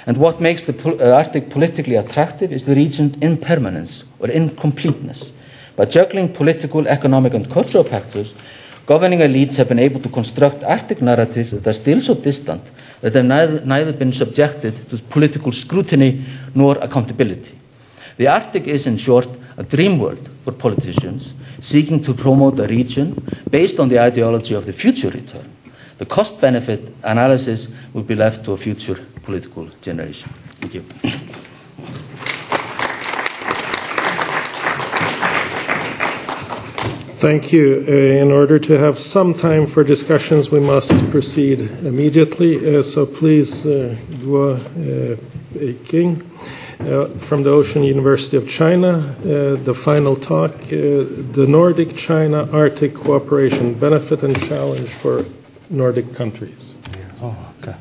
and what makes the Arctic politically attractive is the region's impermanence or incompleteness. By juggling political, economic, and cultural factors, governing elites have been able to construct Arctic narratives that are still so distant that they have neither been subjected to political scrutiny nor accountability. The Arctic is, in short, a dream world for politicians seeking to promote a region based on the ideology of the future return. The cost-benefit analysis will be left to a future political generation. Thank you. Thank you. In order to have some time for discussions, we must proceed immediately. So please, Guo Peiqing from the Ocean University of China, the final talk, the Nordic-China Arctic Cooperation, Benefit and Challenge for Nordic Countries. Oh, okay.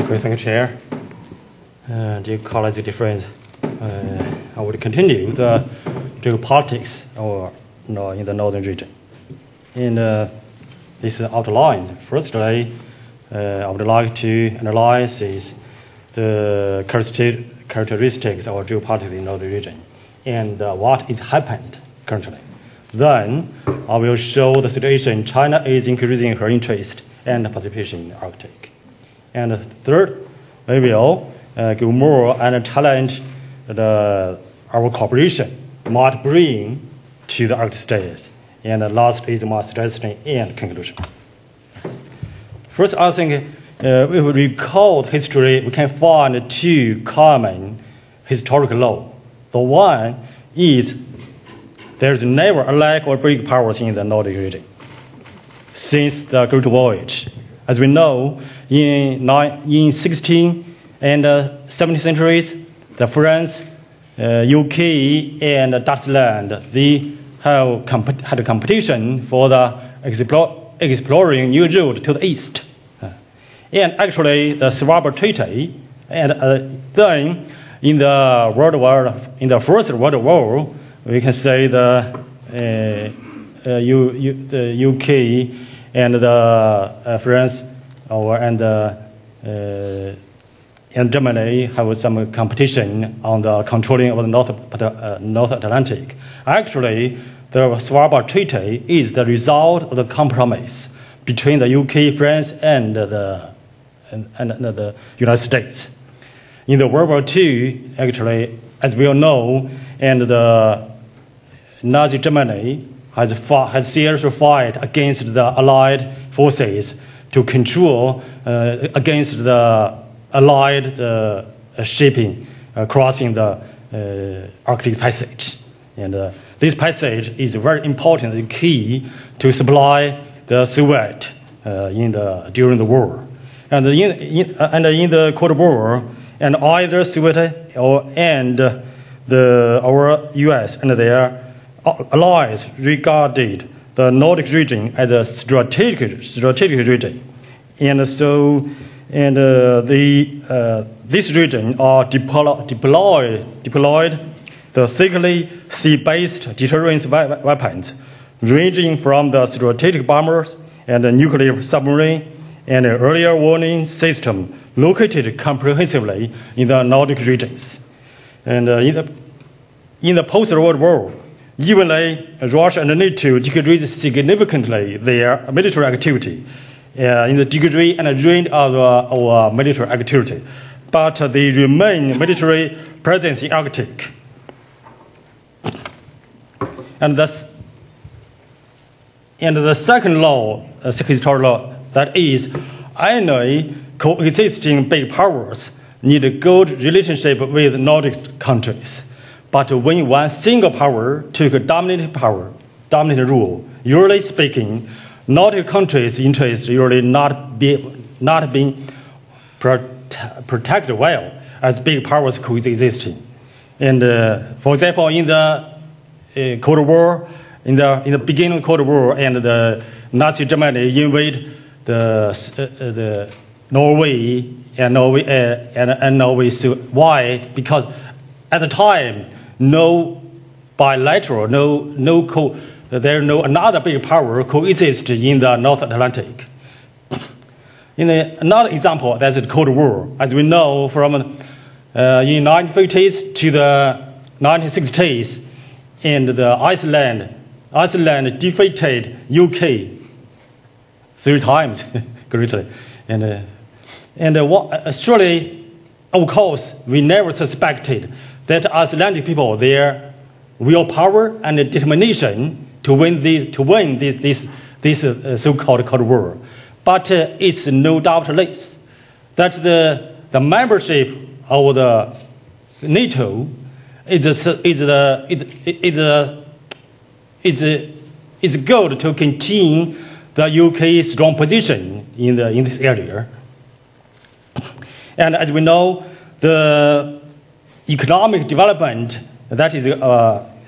Okay, thank you, Chair. Dear colleagues, dear friends, I would continue the geopolitics in the northern region. And this outline, firstly, I would like to analyze the characteristics of geopolitics in the northern region and what is happened currently. Then I will show the situation China is increasing her interest and participation in the Arctic. And third, we will give more and challenge our cooperation might bring to the Arctic states. And last is my suggestion and conclusion. First, I think if we recall history, we can find two common historical laws. The one is there is never a lack of big powers in the Nordic region since the Great Voyage. As we know, in 16th and 17th centuries, the France, UK, and Dutchland, they have had a competition for the exploring new route to the east. And actually, the Svalbard Treaty, and then in the First World War, we can say the UK and the France and Germany have some competition on the controlling of the North Atlantic. Actually, the Svalbard Treaty is the result of the compromise between the UK, France, and the United States. In the World War II, actually, as we all know, and the Nazi Germany has seriously fought against the Allied forces to control against the Allied shipping crossing the Arctic Passage. And this passage is very important and key to supply the Soviet during the war. And in the Cold War, and either Soviet and our US and their allies regarded the Nordic region as a strategic region. And so, this region are deployed the thickly sea-based deterrence weapons, ranging from the strategic bombers and the nuclear submarine and an earlier warning system located comprehensively in the Nordic regions. And in the post-World War, even Russia and NATO decreased significantly their military activity in the degree and range of our military activity, but they remain military presence in Arctic. And the second law, secretary law, that is, any coexisting big powers need a good relationship with Nordic countries. But when one single power took a dominant rule, usually speaking, Nordic countries' interests usually not being protected well as big powers coexisting. And for example, in the Cold War, in the beginning of the Cold War, and the Nazi Germany invaded the Norway and Norway. So why? Because at the time, no bilateral, there's no another big power coexist in the North Atlantic. Another example, that's the Cold War. As we know, from in 1950s to the 1960s, and the Iceland defeated UK 3 times, greatly, surely, of course, we never suspected that Icelandic people, their willpower and determination to win this so-called Cold War. But it's no doubt less that the membership of the NATO is good to continue the UK's strong position in this area. And as we know, the economic development, that is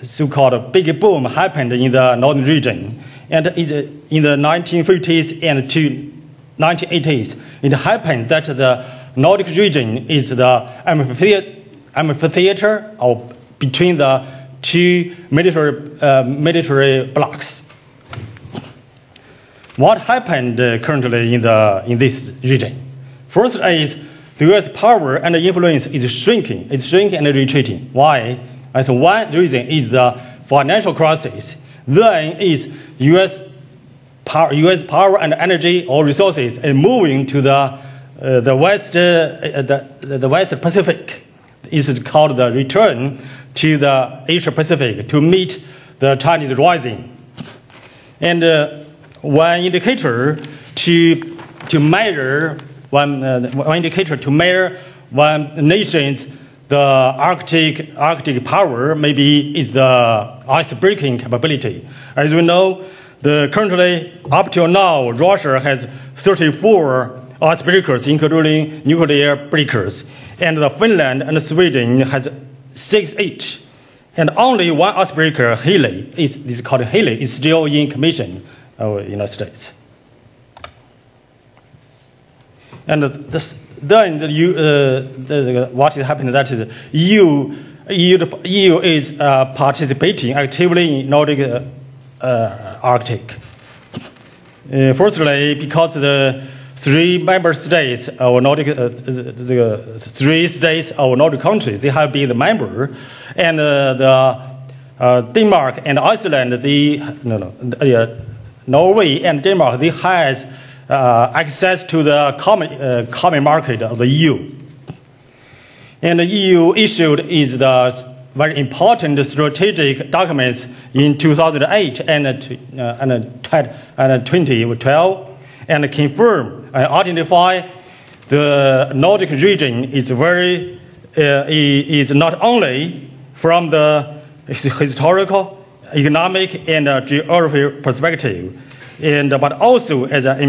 so-called big boom, happened in the northern region. And in the 1950s and to 1980s, it happened that the Nordic region is the amphitheater between the two military blocks. What happened currently in this region? First is the U.S. power and influence is shrinking. It's shrinking and retreating. Why? And one reason is the financial crisis. Then is U.S. power and energy or resources is moving to the West Pacific. It's called the return to the Asia Pacific to meet the Chinese rising. And one indicator to measure one nation's the Arctic power maybe is the ice breaking capability. As we know, currently up till now, Russia has 34 icebreakers, including nuclear breakers, and Finland and Sweden has 6 each. And only one icebreaker, Haley, is called Haley, is still in commission of the United States. And then what is happening, that is EU EU is participating actively in Nordic Arctic. Firstly, because the three member states of Nordic, the 3 states of Nordic countries, they have been the member, and Denmark and Iceland, Norway and Denmark, they has access to the common market of the EU. And the EU issued is the very important strategic documents in 2008 and 2012, and confirm and identify the Nordic region is not only from the historical, economic, and geographic perspective, but also as an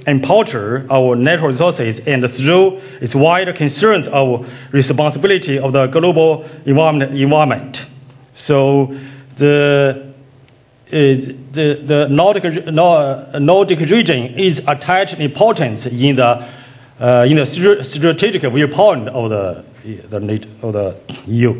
importer of natural resources and through its wider concerns of responsibility of the global environment. So the Nordic region is attached importance in the strategic viewpoint of the EU.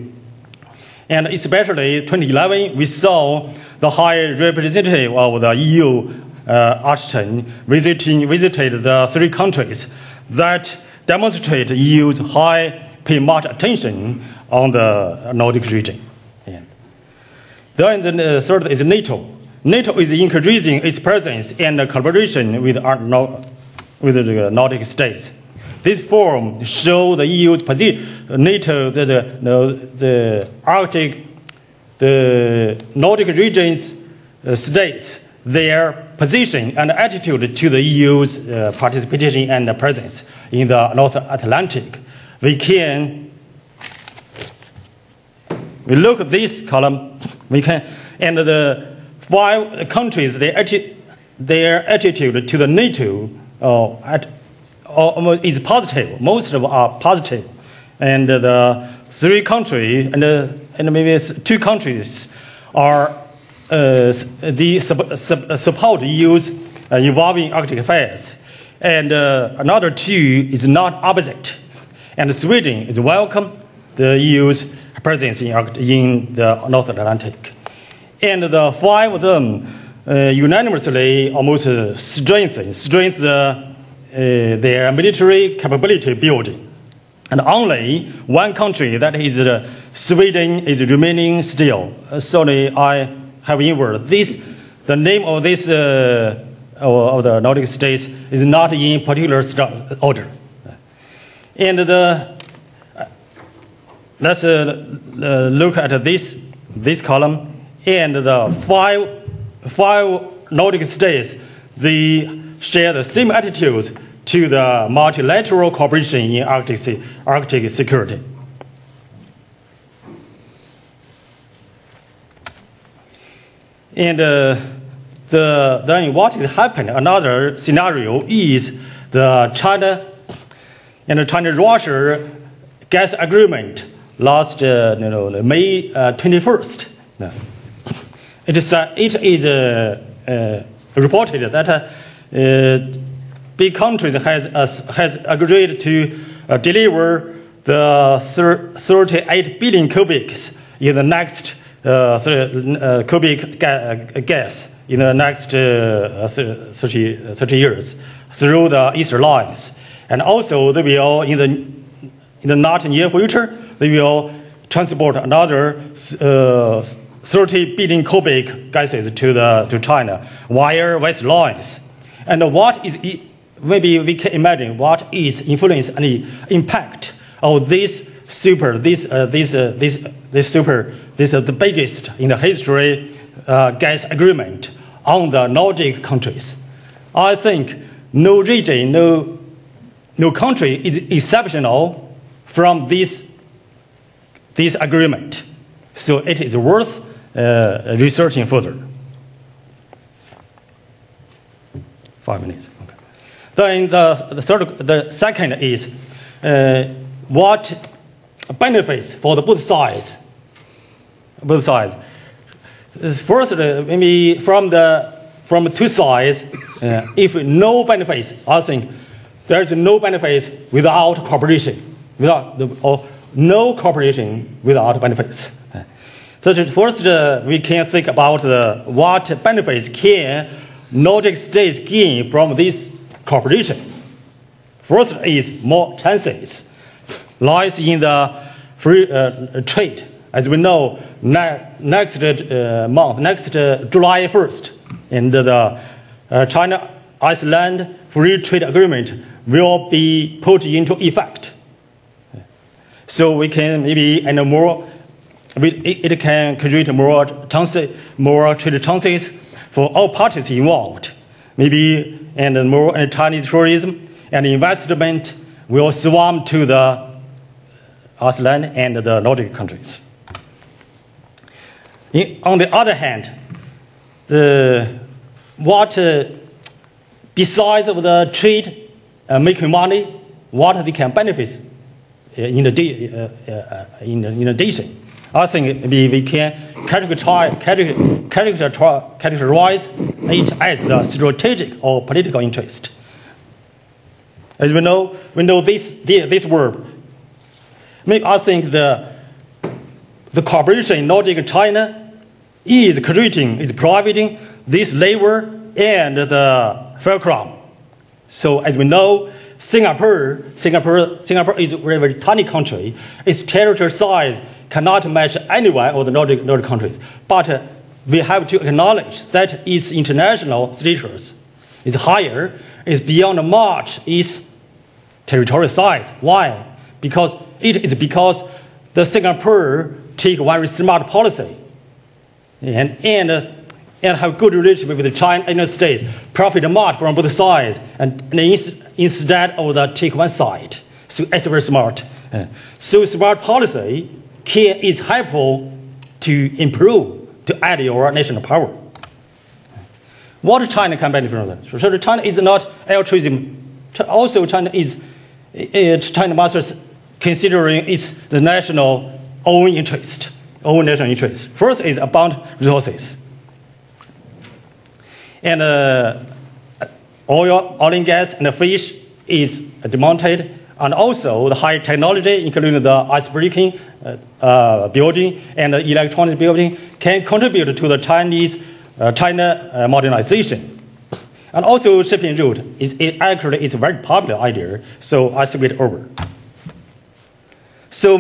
And especially 2011, we saw the High Representative of the EU, Ashton, visited the 3 countries that demonstrate EU's pay much attention on the Nordic region. Then the third is NATO. NATO is increasing its presence and collaboration with the Nordic states. This forum shows the EU's position. NATO, the Arctic, the Nordic region's states, their position and attitude to the EU's participation and presence in the North Atlantic. We look at this column. And the 5 countries, their attitude to the NATO is positive. Most of them are positive. And the 3 countries and maybe 2 countries are support EU's evolving Arctic affairs. And another 2 is not opposite. And Sweden is welcome the EU's presence in the North Atlantic. And the 5 of them unanimously almost strengthen their military capability building. And only 1 country, that is Sweden, is remaining still. Sorry, I have inverted this. The name of this of the Nordic states is not in particular order. And let's look at this column. And the 5 Nordic states, they share the same attitudes to the multilateral cooperation in Arctic security. And then what is happening? Another scenario is the China and China-Russia gas agreement last May 21st. It is reported that big countries has agreed to deliver the 38 billion cubics in the next cubic gas in the next 30 years through the Eastern lines, and also they will in the not near future they will transport another 30 billion cubic gases to China via West lines. And what is maybe we can imagine what is influence and impact of this the biggest in the history gas agreement on the Nordic countries. I think no region, no country is exceptional from this agreement. So it is worth researching further. 5 minutes. Okay. Then the second is what benefits for the both sides. First, maybe from 2 sides, if no benefits, I think there is no benefits without cooperation, no cooperation without benefits. So first, we can think about what benefits can Nordic states gain from this cooperation. First is more chances lies in the free trade. As we know, next July 1st, and the China-Iceland free trade agreement will be put into effect. So we can maybe it can create more trade chances for all parties involved. Maybe and more Chinese tourism and investment will swarm to the Iceland and the Nordic countries. On the other hand, besides of the trade making money, what they can benefit in addition, I think we can categorize it as the strategic or political interest. As we know this word. I think the cooperation in Nordic China is providing this labor and the fulcrum. So as we know, Singapore is a very, very tiny country. Its territorial size cannot match anyone of the Nordic countries. But we have to acknowledge that its international status is higher, is beyond much its territorial size. Why? Because the Singapore take very smart policy and have good relationship with the United States, profit much from both sides, and instead of the take one side. So it's very smart. So smart policy is helpful to improve, to add your national power. What China can benefit from that? So China is not altruism. Also, China must considering the national own national interest. First is about resources. And oil and gas and fish is demanded, and also the high technology, including the ice-breaking building and the electronic building, can contribute to the China modernization. And also shipping route is a very popular idea, so I skip it over. So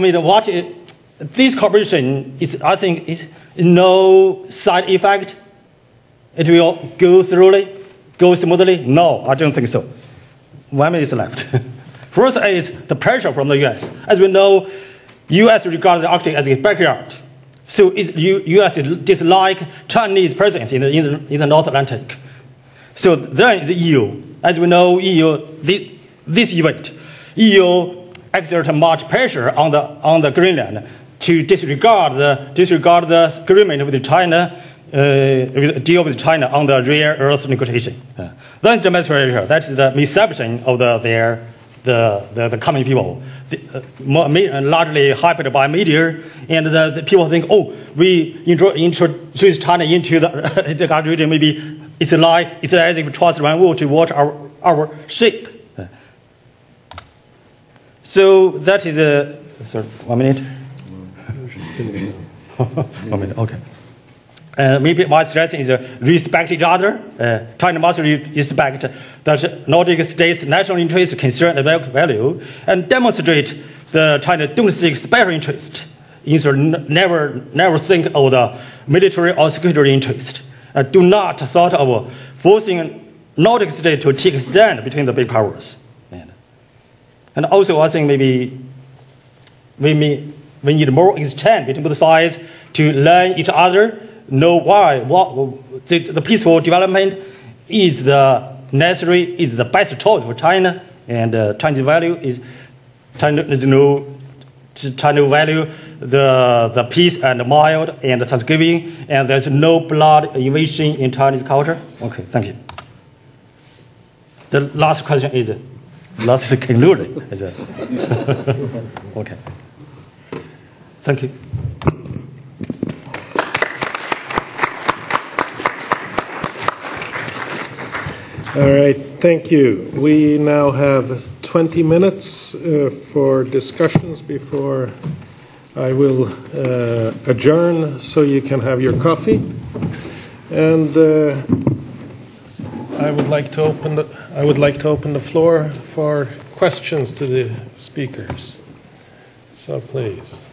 this cooperation is, I think, is no side effect. It will go smoothly? No, I don't think so. 1 minute left. First is the pressure from the U.S. As we know, U.S. regards the Arctic as its backyard. So U.S. dislike Chinese presence in the North Atlantic. So then is the EU. As we know, this event, EU exerted much pressure on the Greenland to disregard the agreement with China, deal with China on the rare earth negotiation. Then demonstration, that's the misception of the common people, largely hyped by media, and the people think, oh, we introduce China into the region, maybe it's as if we trust one world to watch our ship. So that is sorry, 1 minute. 1 minute, okay. Maybe my suggestion is respect each other. China must respect the Nordic states' national interest, concern, and value, and demonstrate the China don't seek special interest. Never think of the military or security interest. Do not thought of forcing Nordic states to take a stand between the big powers. And also, I think maybe we need more exchange between both sides to learn each other, know why the peaceful development is the best choice for China, and Chinese value is China value the peace and mild and thanksgiving, and there's no blood invasion in Chinese culture. Okay, thank you. The last question is last conclusion. Okay. Thank you. All right, thank you. We now have 20 minutes for discussions before I will adjourn so you can have your coffee. And I would like to open the floor for questions to the speakers. So please.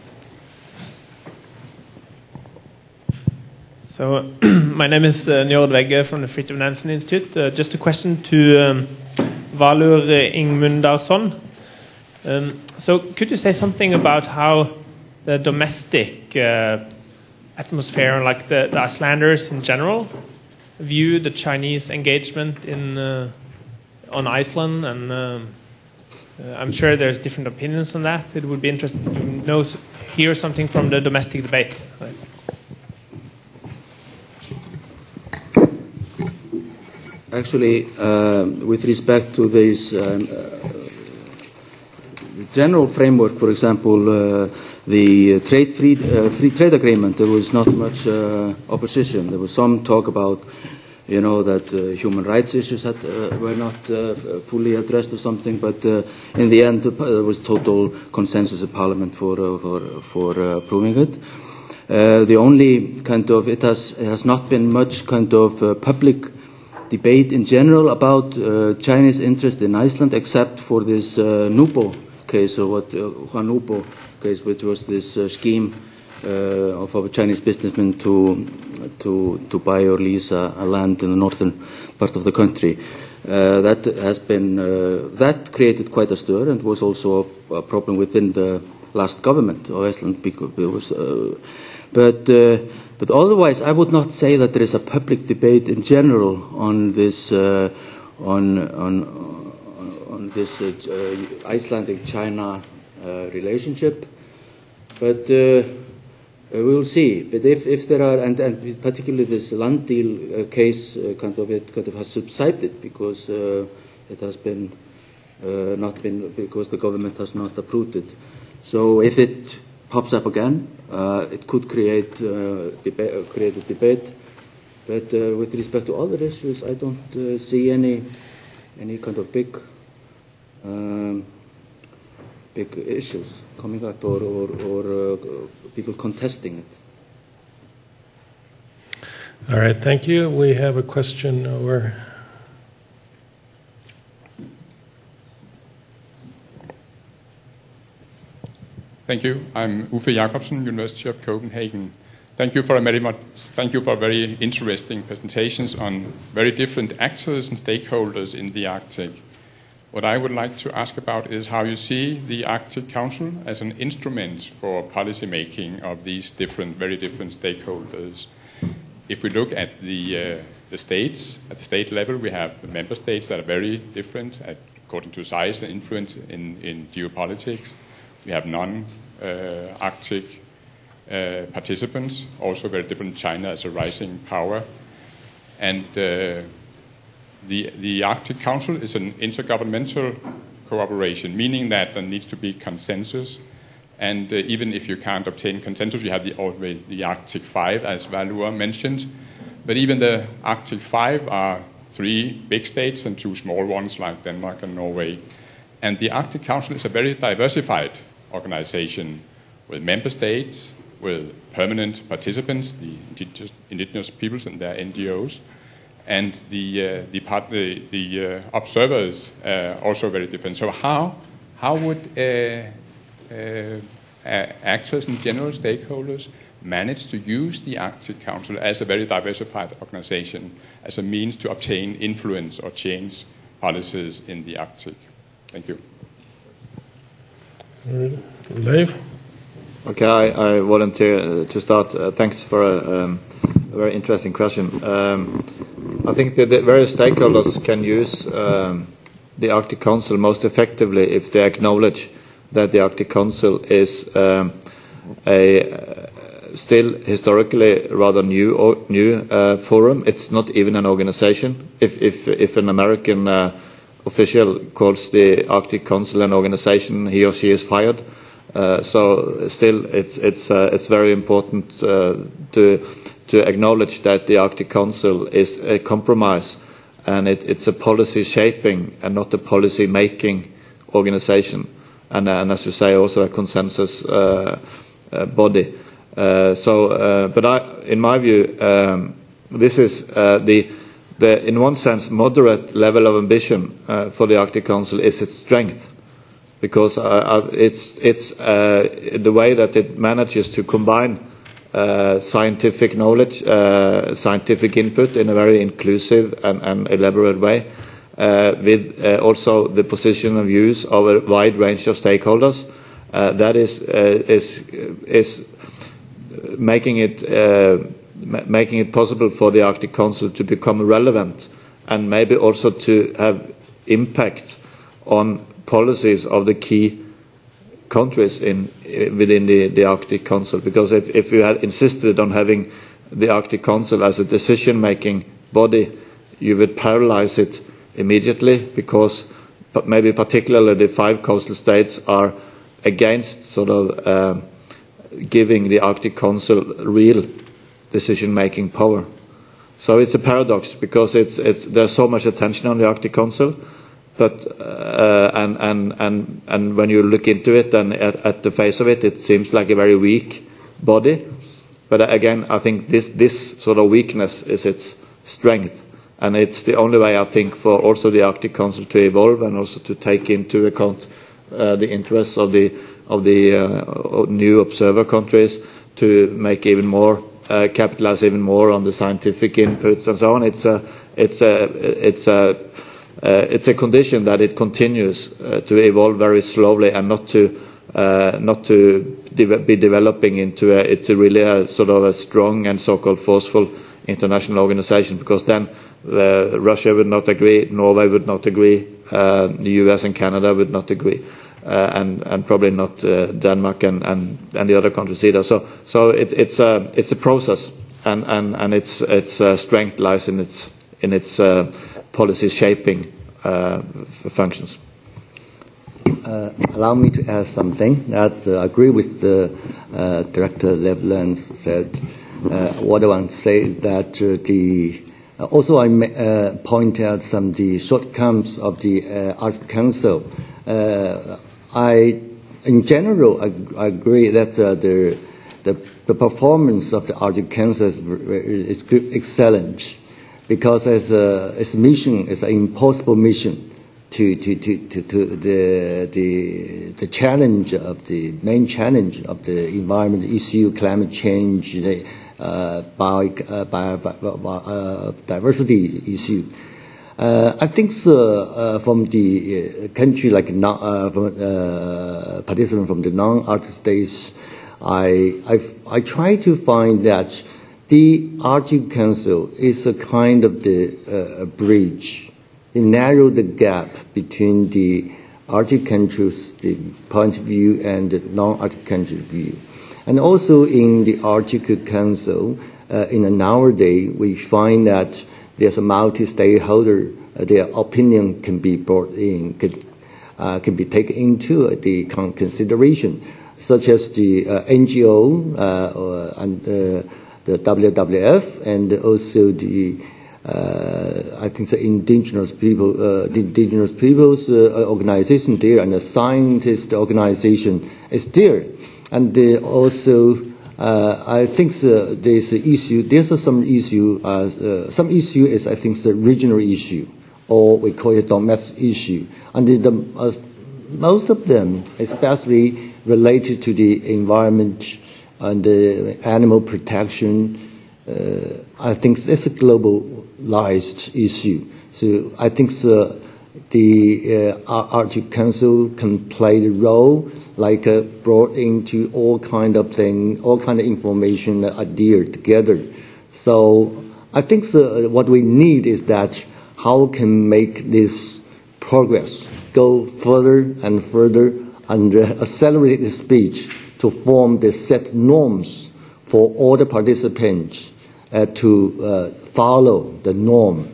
So my name is Njord Vegge from the Fridtjof Nansen Institute. Just a question to Valur Ingimundarson. So could you say something about how the domestic atmosphere, like the Icelanders in general, view the Chinese engagement on Iceland? And I'm sure there's different opinions on that. It would be interesting to hear something from the domestic debate. Actually, with respect to this general framework, for example, the free trade agreement, there was not much opposition. There was some talk about, that human rights issues were not fully addressed or something, but in the end, there was total consensus in Parliament for approving it. The only it has not been much public debate in general about Chinese interest in Iceland, except for this Nubo case, or Juan Nubo case, which was this scheme of a Chinese businessman to buy or lease a land in the northern part of the country. That created quite a stir, and was also a problem within the last government of Iceland, because it was. But otherwise, I would not say that there is a public debate in general on this Icelandic-China relationship. But we will see. But if there are, and particularly this land deal case, it has subsided because it has been not been, because the government has not approved it. So if it pops up again, it could create a debate. But with respect to other issues, I don't see any kind of big issues coming up, or people contesting it. All right, thank you. We have a question over. Thank you. I'm Uffe Jacobsen, University of Copenhagen. Thank you for very interesting presentations on very different actors and stakeholders in the Arctic. What I would like to ask about is how you see the Arctic Council as an instrument for policy making of these very different stakeholders. If we look at the states, at the state level, we have the member states that are very different according to size and influence in geopolitics. We have non-Arctic participants, also very different. China as a rising power. And the Arctic Council is an intergovernmental cooperation, meaning that there needs to be consensus. And even if you can't obtain consensus, you have always the Arctic 5, as Valur mentioned. But even the Arctic 5 are 3 big states and 2 small ones like Denmark and Norway. And the Arctic Council is a very diversified organization with member states, with permanent participants, the indigenous peoples and their NGOs, and the observers also very different. So how would actors and general stakeholders manage to use the Arctic Council as a very diversified organization as a means to obtain influence or change policies in the Arctic? Thank you. Leiv? Okay, I volunteer to start. Thanks for a very interesting question. I think that the various stakeholders can use the Arctic Council most effectively if they acknowledge that the Arctic Council is still historically rather new forum. It's not even an organization. If an American official calls the Arctic Council an organization, he or she is fired. So still, it's very important to acknowledge that the Arctic Council is a compromise, and it's a policy shaping and not a policy making organization, and as you say, also a consensus body. But in my view, this is the in one sense moderate level of ambition for the Arctic Council is its strength, because it's the way that it manages to combine scientific knowledge, scientific input in a very inclusive and elaborate way, with also the position and views of a wide range of stakeholders. That is making it possible for the Arctic Council to become relevant, and maybe also to have impact on policies of the key countries within the Arctic Council. Because if you had insisted on having the Arctic Council as a decision-making body, you would paralyze it immediately, because maybe particularly the 5 coastal states are against sort of giving the Arctic Council real decision-making power. So it's a paradox, because there's so much attention on the Arctic Council, but and when you look into it, and at the face of it, it seems like a very weak body. But again, I think this sort of weakness is its strength, and it's the only way, I think, for also the Arctic Council to evolve, and also to take into account the interests of the new observer countries, to make even more, capitalize even more on the scientific inputs and so on. It's a condition that it continues to evolve very slowly, and not to be developing into really a sort of a strong and so-called forceful international organization, because then Russia would not agree, Norway would not agree, the US and Canada would not agree, and probably not Denmark and the other countries either. So it's a process, and its strength lies in its policy shaping functions. Allow me to add something that I agree with the Director Leiv Lunde said. What I want to say is that also I point out some of the shortcomings of the Arctic Council. In general, I agree that the performance of the Arctic Council is excellent, because its mission is an impossible mission to the challenge of the main challenge of the environment issue, climate change, the biodiversity issue. I think from the country like participants from the non-Arctic states, I try to find that the Arctic Council is a kind of the bridge. It narrows the gap between the Arctic countries' the point of view and the non-Arctic countries' view. And also in the Arctic Council, nowadays, we find that there's a multi-stakeholder, their opinion can be brought in, can be taken into the consideration, such as the NGO and the WWF, and also the I think the indigenous peoples organization there, and the scientist organization is there, and also I think there's an issue. There's some issue. Some issue is, I think, the regional issue, or we call it domestic issue, and most of them, especially related to the environment and the animal protection, I think it's a globalized issue. So I think the Arctic Council can play the role, like brought into all kind of thing, all kind of information that are there together. So I think what we need is that how can make this progress go further and further, and accelerate the speed to form the set norms for all the participants to follow the norm,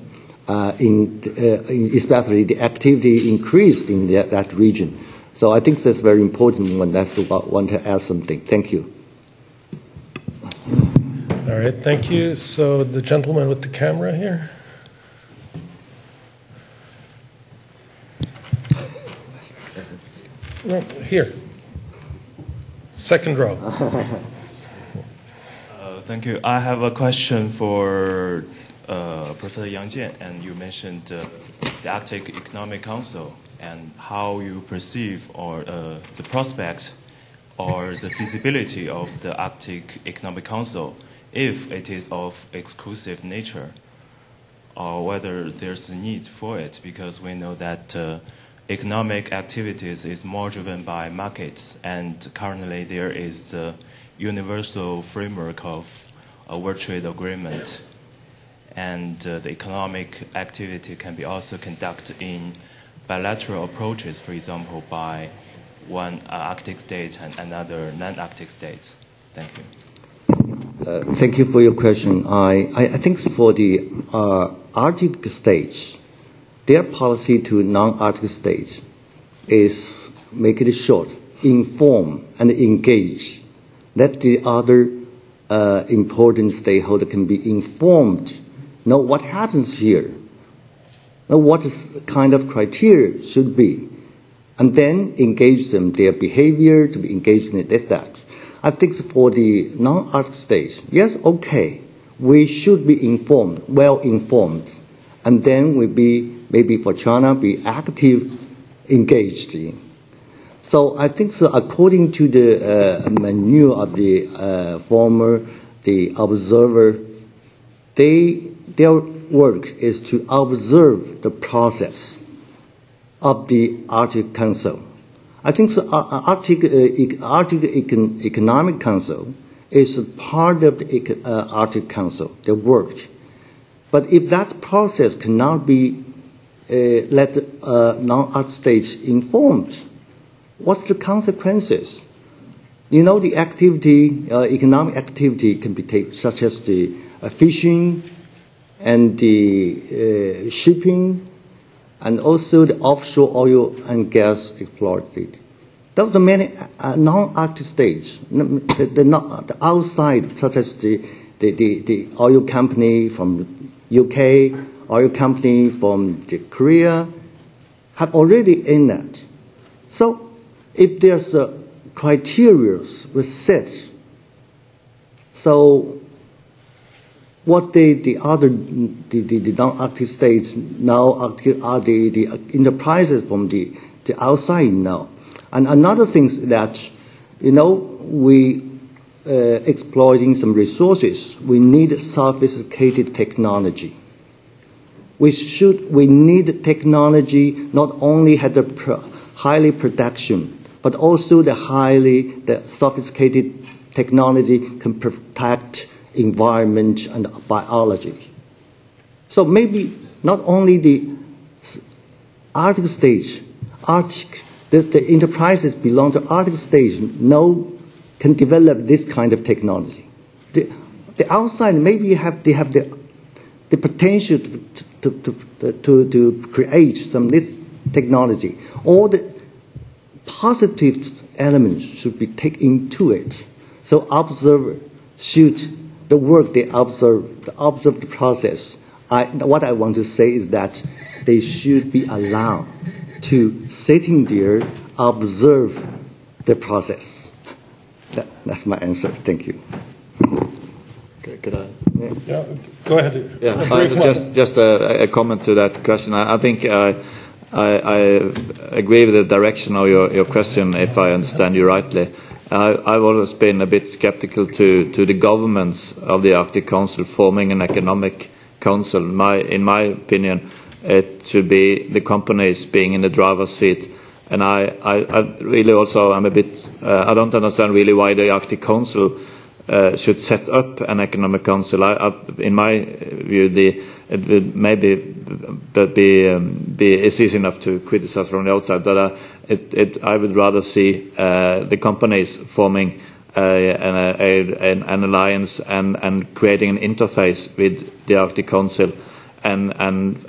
especially the activity increased in that region. So I think that's very important when that's about want to add something. Thank you. All right, thank you. So the gentleman with the camera here. Here. Second row. Thank you. I have a question for Professor Yang Jian, and you mentioned the Arctic Economic Council and how you perceive or the prospects or the feasibility of the Arctic Economic Council, if it is of exclusive nature, or whether there's a need for it, because we know that economic activities is more driven by markets, and currently there is the universal framework of a World Trade Agreement, and the economic activity can be also conducted in bilateral approaches, for example, by one Arctic state and another non-Arctic states. Thank you. Thank you for your question. I think for the Arctic states, their policy to non-Arctic states is, make it short, inform and engage. That the other important stakeholder can be informed, know what happens here, know what is kind of criteria should be, and then engage them, their behavior to be engaged in this, that. I think for the non-Arctic states, yes, okay, we should be informed, well informed, and then we be, maybe for China, be active, engaged in. So I think so according to the manual of the the observer, their work is to observe the process of the Arctic Council. I think the Arctic Economic Council is a part of the Arctic Council, their work. But if that process cannot be let non-Arctic states informed, what's the consequences? You know, the activity, economic activity can be taken, such as the fishing and the shipping, and also the offshore oil and gas exploited. Those are many non-Arctic states, the outside, such as the oil company from UK, oil company from Korea, have already in that. So if there's a criteria set, so what the non-Arctic states now are the enterprises from the outside now. And another thing is that, you know, we exploiting some resources. We need sophisticated technology. We need technology not only had the highly production, but also the sophisticated technology can protect environment and biology. So maybe not only the Arctic states, the enterprises belong to Arctic states can develop this kind of technology. The outside maybe they have the potential to create some this technology. All the positive elements should be taken into it. So observer should the work they observe the process. What I want to say is that they should be allowed to sitting there, observe the process. That's my answer. Thank you. Could I? Yeah, go ahead. Yeah, just a comment to that question. I think I agree with the direction of your question, if I understand you rightly. I've always been a bit skeptical to the governments of the Arctic Council forming an economic council. In my opinion, it should be the companies being in the driver's seat. And I really also am a bit, I don't understand really why the Arctic Council should set up an economic council. In my view, it would maybe it's easy enough to criticize from the outside, but I would rather see the companies forming an alliance and creating an interface with the Arctic Council, and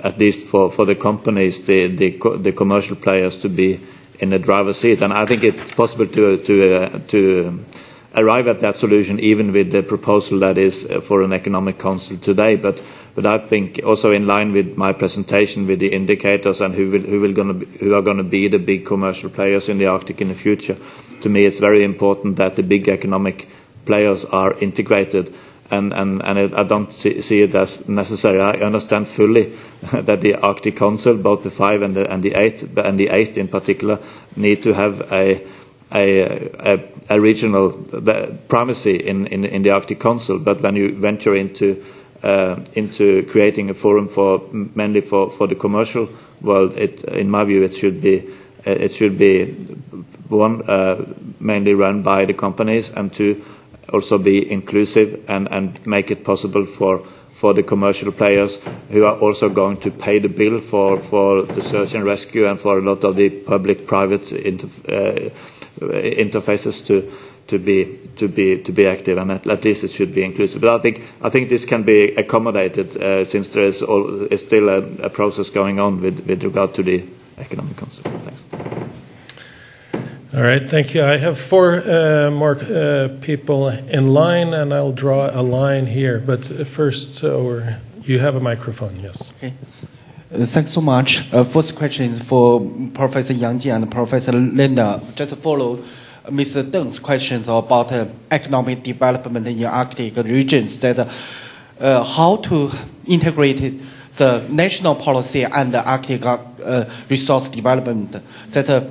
at least for the companies, the commercial players to be in the driver's seat. And I think it's possible to arrive at that solution, even with the proposal that is for an economic council today. But I think also in line with my presentation, with the indicators and who are going to be the big commercial players in the Arctic in the future. To me, it's very important that the big economic players are integrated. And I don't see it as necessary. I understand fully that the Arctic Council, both the 5 and the 8 in particular, need to have a regional primacy in the Arctic Council. But when you venture into creating a forum mainly for the commercial world, in my view, it should be one, mainly run by the companies, and two, also be inclusive and make it possible for the commercial players who are also going to pay the bill for the search and rescue and for a lot of the public-private interfaces to be active, and at least it should be inclusive. But I think this can be accommodated since there is still a process going on with regard to the economic council. Thanks. All right, thank you. I have 4 more people in line, and I'll draw a line here. But first, you have a microphone, yes. Okay. Thanks so much. First question is for Professor Yang Jian and Professor Lunde. Just follow Mr. Deng's questions about economic development in Arctic regions. That how to integrate the national policy and the Arctic resource development. That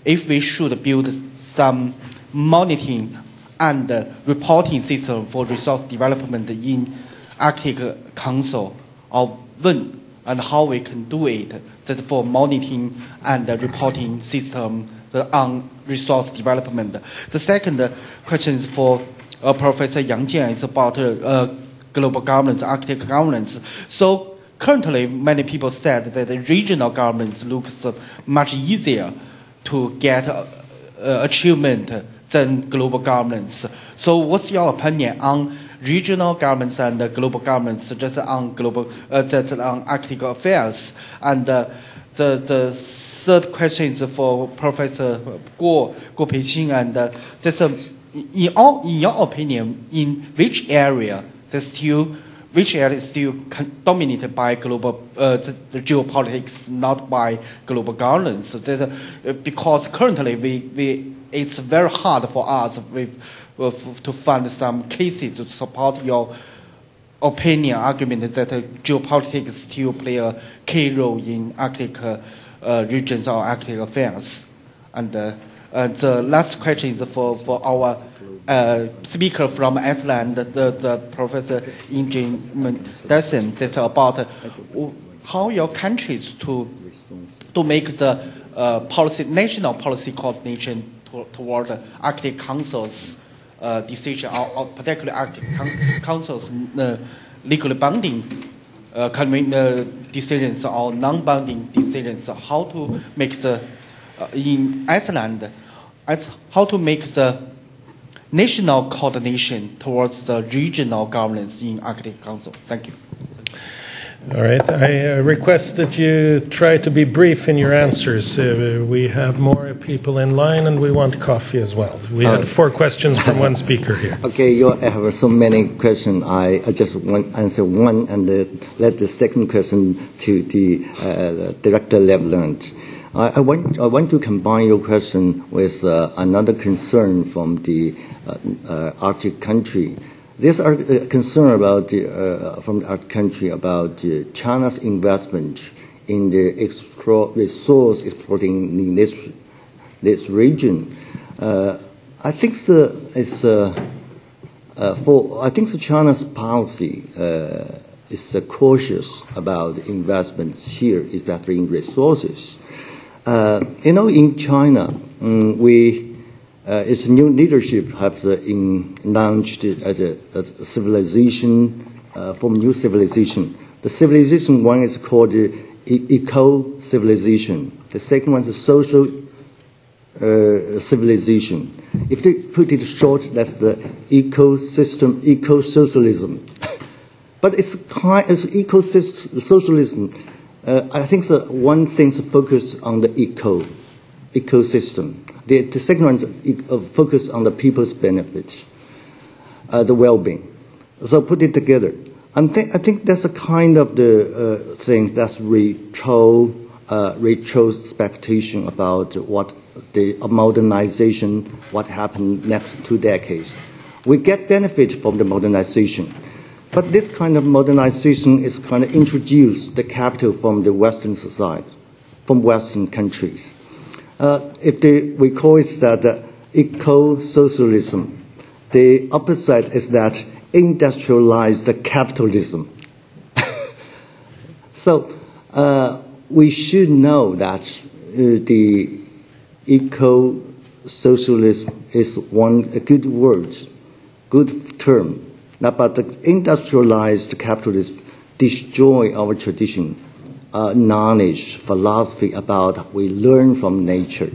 if we should build some monitoring and reporting system for resource development in Arctic Council, or when and how we can do it, that for monitoring and reporting system on resource development. The second question is for Professor Yang Jian. It's about global governance, Arctic governance. So currently, many people said that the regional governance looks much easier to get achievement than global governance. So what's your opinion on regional governments and global governments, just on on Arctic affairs? And the third question is for Professor Guo Peiqing, and just in your opinion, in which area is still dominated by global the geopolitics, not by global governance? Because currently it's very hard for us to find some cases to support your opinion argument that geopolitics still play a key role in Arctic regions or Arctic affairs. And the last question is for our speaker from Iceland, the Professor Ingimundarson. That's about how your countries to make the national policy coordination toward Arctic Council's decision, or particularly Arctic Council's legally binding decisions or non-binding decisions. How to make in Iceland, how to make the national coordination towards the regional governance in Arctic Council. Thank you. All right. I request that you try to be brief in your answers. We have more people in line, and we want coffee as well. We had 4 questions from one speaker here. Okay, I have so many questions. I just want to answer one, and let the second question to the Director Leiv Lunde. I want to combine your question with another concern from the Arctic country. There's a concern about from the Arctic country about China's investment in the resource exploiting in this region. I think China's policy is cautious about investments here, especially in resources. In China, its new leadership have launched as a civilization, from new civilization. The civilization one is called eco-civilization. The second one is social civilization. If they put it short, that's the eco-socialism. But it's eco-socialism. I think one thing is focus on the ecosystem. The second one is focus on the people's benefits. the well-being. So put it together. I think that's the kind of the thing that's retrospection about what the modernization, what happened next 2 decades. We get benefit from the modernization, but this kind of modernization is kind of introduced the capital from the Western society, from Western countries. We call it that eco-socialism. The opposite is that industrialized capitalism. So we should know that the eco-socialism is a good word, good term. But the industrialized capitalism destroy our tradition, knowledge, philosophy about we learn from nature.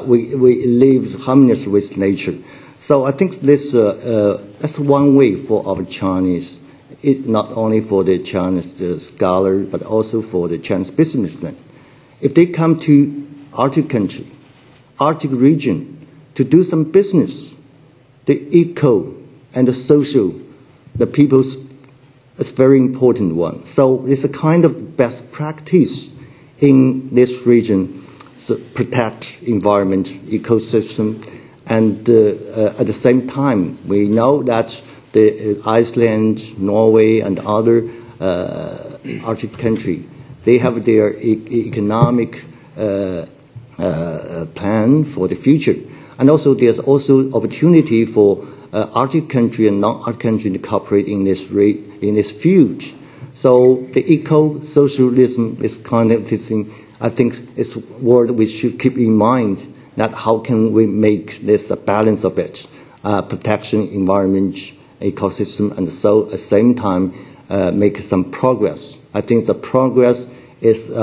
We live harmonious with nature. So I think this that's one way for our Chinese, not only for the Chinese scholar, but also for the Chinese businessmen. If they come to Arctic country, Arctic region, to do some business, the eco and the social, the people's, is very important one. So it's a kind of best practice in this region to protect environment, ecosystem, and at the same time, we know that the Iceland, Norway, and other Arctic country, they have their economic plan for the future. And also there's also opportunity for Arctic country and non-Arctic country to cooperate in this field. So the eco-socialism is kind of this thing, I think it's a word we should keep in mind, that how can we make this a balance of it, protection, environment, ecosystem, and so at the same time make some progress. I think the progress is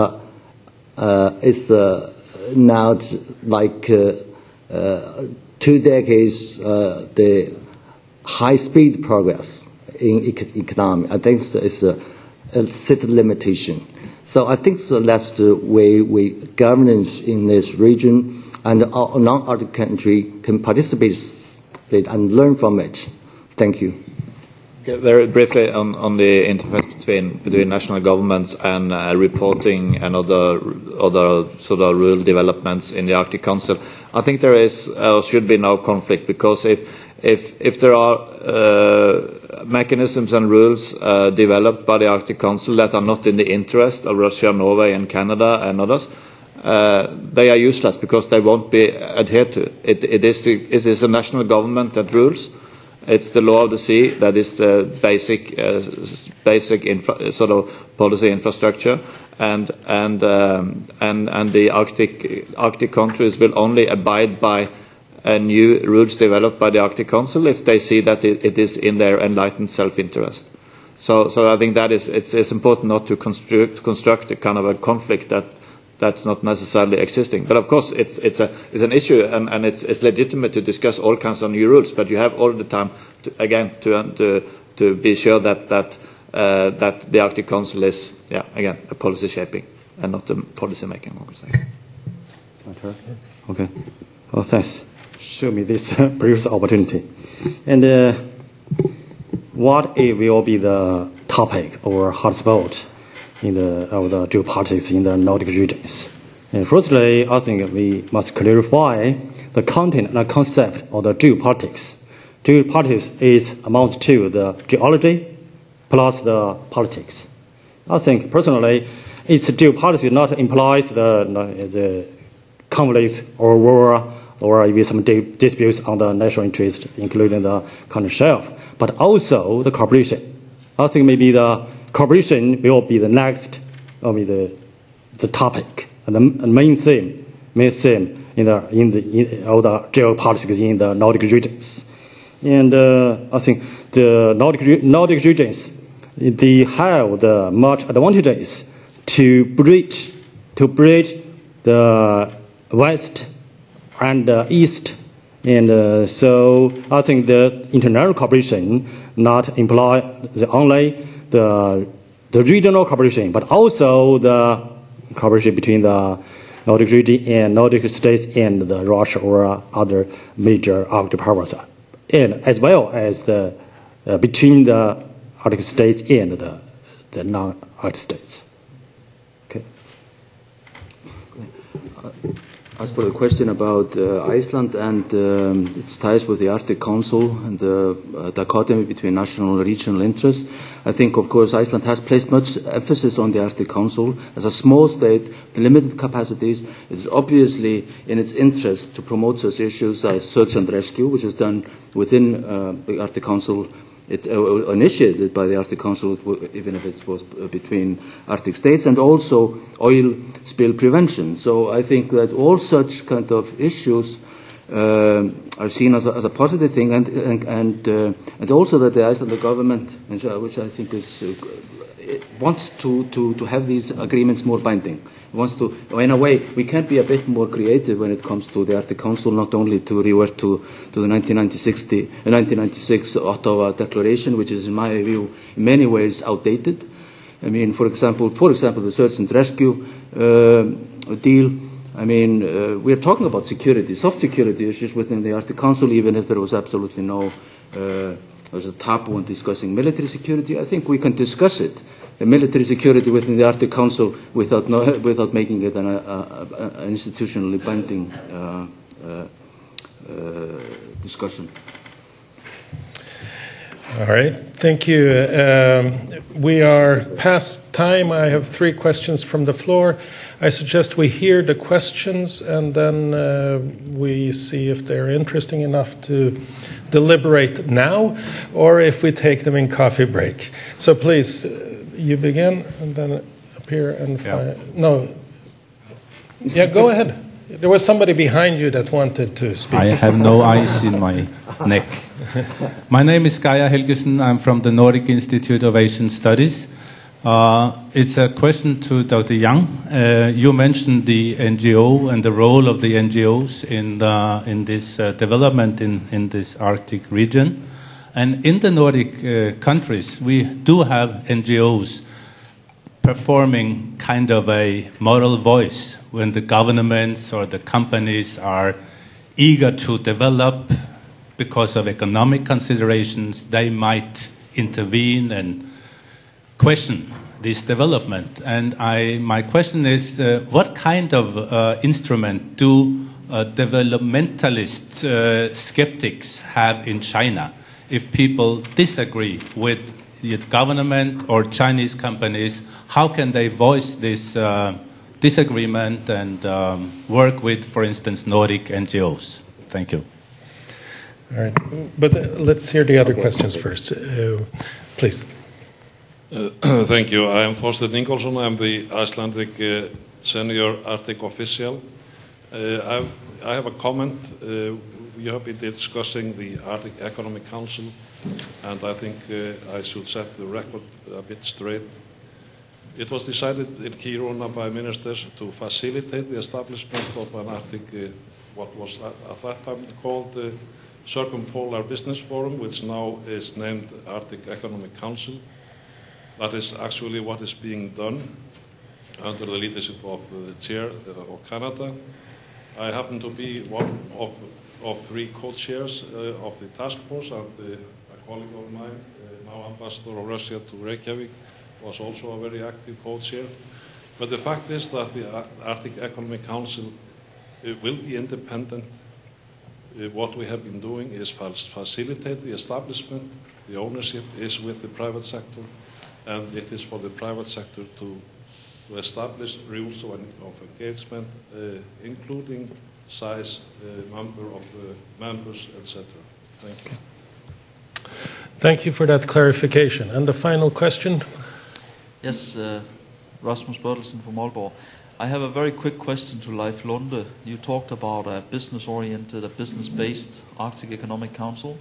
not like 2 decades the high-speed progress in economy. I think it's a set limitation. So I think that's the way governance in this region and non-Arctic country can participate and learn from it. Thank you. Okay, very briefly on the interface between national governments and reporting and other sort of rural developments in the Arctic Council. I think there is should be no conflict, because if there are mechanisms and rules developed by the Arctic Council that are not in the interest of Russia, Norway, and Canada and others, they are useless because they won't be adhered to. It is a national government that rules. It's the law of the sea that is the basic sort of policy infrastructure, and the Arctic countries will only abide by new rules developed by the Arctic Council if they see that it is in their enlightened self-interest. So I think that it's important not to construct a kind of a conflict that's not necessarily existing. But of course, it's an issue, and it's legitimate to discuss all kinds of new rules. But you have all the time to be sure that the Arctic Council is again a policy shaping and not a policy making organization. Okay. Well, thanks. Show me this previous opportunity. And what will be the topic or hotspot of the geopolitics in the Nordic regions? And firstly, I think we must clarify the content and concept of the geopolitics. Geopolitics is amounts to the geology plus the politics. I think personally, its geopolitics not implies the conflicts or war or even some disputes on the national interest, including the country shelf, but also the cooperation. I think maybe the cooperation will be the next, the topic and the main theme in all the geopolitics in the Nordic regions. And I think the Nordic regions, they have the much advantages to bridge the West and East, and so I think the international cooperation not imply only the regional cooperation, but also the cooperation between the Nordic region and Nordic states and the Russia or other major Arctic powers and as well as the between the Arctic states and the non-Arctic states. Okay. As for the question about Iceland and its ties with the Arctic Council and the dichotomy between national and regional interests, I think, of course, Iceland has placed much emphasis on the Arctic Council. As a small state with limited capacities, it is obviously in its interest to promote such issues as search and rescue, which is done within the Arctic Council. It initiated by the Arctic Council, even if it was between Arctic states, and also oil spill prevention. So I think that all such kind of issues are seen as a positive thing, and also that the Icelandic government, which I think is wants to have these agreements more binding. Wants to, in a way, we can be a bit more creative when it comes to the Arctic Council, not only to revert to the 1996 Ottawa Declaration, which is, in my view, in many ways outdated. I mean, for example, the search and rescue deal. I mean, we are talking about security, soft security issues within the Arctic Council, even if there was absolutely no, there was a taboo on discussing military security. I think we can discuss it. Military security within the Arctic Council without making it an institutionally binding discussion. All right, thank you. We are past time. I have 3 questions from the floor. I suggest we hear the questions and then we see if they're interesting enough to deliberate now or if we take them in coffee break. So please, you begin and then up here and no. Yeah, go ahead. There was somebody behind you that wanted to speak. I have no ice in my neck. My name is Geir Helgesen. I'm from the Nordic Institute of Asian Studies. It's a question to Dr. Yang. You mentioned the NGO and the role of the NGOs in this development in this Arctic region. And in the Nordic countries, we do have NGOs performing kind of a moral voice when the governments or the companies are eager to develop because of economic considerations. They might intervene and question this development. And my question is, what kind of instrument do developmentalist skeptics have in China if people disagree with the government or Chinese companies? How can they voice this disagreement and work with, for instance, Nordic NGOs? Thank you. All right, but let's hear the other questions first. Please. Thank you. I am Thorsteinn Ingolfsson. I am the Icelandic senior Arctic official. I have a comment. We have been discussing the Arctic Economic Council, and I think I should set the record a bit straight. It was decided in Kiruna by ministers to facilitate the establishment of an Arctic, what was at that time called the Circumpolar Business Forum, which now is named Arctic Economic Council. That is actually what is being done under the leadership of the chair of Canada. I happen to be one of 3 co-chairs of the task force, and a colleague of mine, now ambassador of Russia to Reykjavik, was also a very active co-chair. But the fact is that the Arctic Economic Council will be independent. What we have been doing is facilitate the establishment. The ownership is with the private sector, and it is for the private sector to establish rules of engagement, including size, number of members, etc. Thank you. Thank you for that clarification. And the final question? Yes, Rasmus Bertelsen from Aalborg. I have a very quick question to Leiv Lunde. You talked about a business-oriented, a business-based Arctic Economic Council.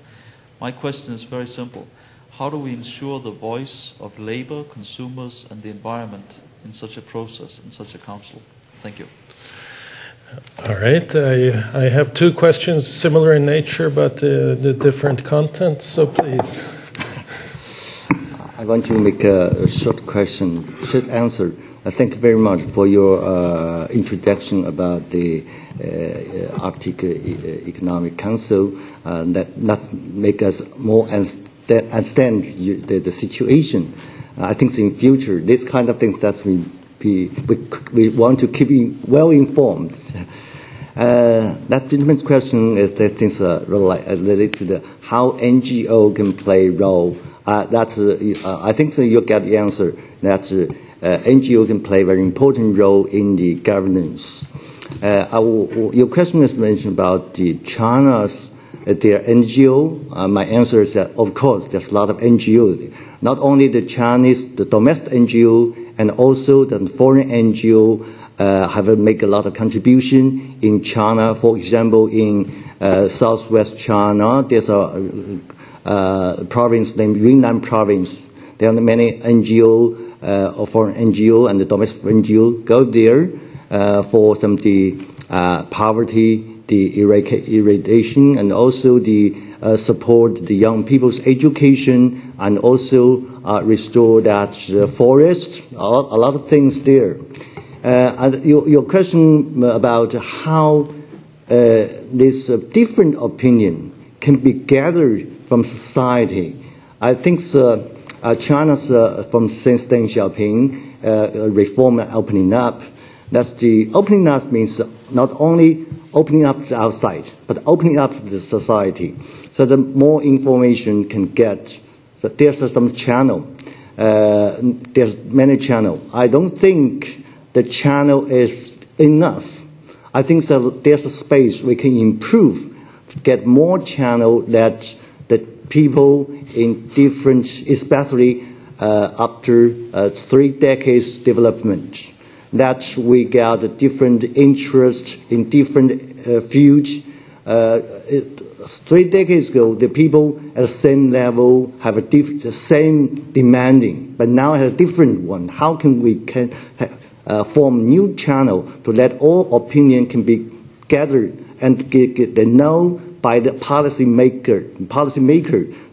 My question is very simple. How do we ensure the voice of labor, consumers, and the environment in such a process, in such a council? Thank you. All right. I have 2 questions similar in nature, but the different content. So please. I want to make a short answer. Thank you very much for your introduction about the Arctic Economic Council. That make us more understand the situation. I think in future, this kind of things that we want to keep well informed. That gentleman's question is that things related to the how NGO can play a role. I think so you get the answer that NGO can play a very important role in the governance. Your question was mentioned about the China's their NGO. My answer is that of course there's a lot of NGOs. Not only the Chinese, the domestic NGO, and also the foreign NGO have made a lot of contribution in China. For example, in southwest China, there's a province named Yunnan province. There are many NGO, or foreign NGO and the domestic NGO go there for some the poverty, the irradiation, and also the support the young people's education, and also restore that forest. A lot of things there. And your question about how this different opinion can be gathered from society, I think China's from since Deng Xiaoping reform and opening up. That's the opening up means not only opening up the outside, but opening up the society, so that more information can get. So there's some channel. There's many channels. I don't think the channel is enough. I think there's a space we can improve, get more channel that the people in different, especially after 3 decades development, that we got a different interest in different fields. 3 decades ago, the people at the same level have the same demanding, but now have a different one. How can we form new channel to let all opinion can be gathered and get the know by the policymaker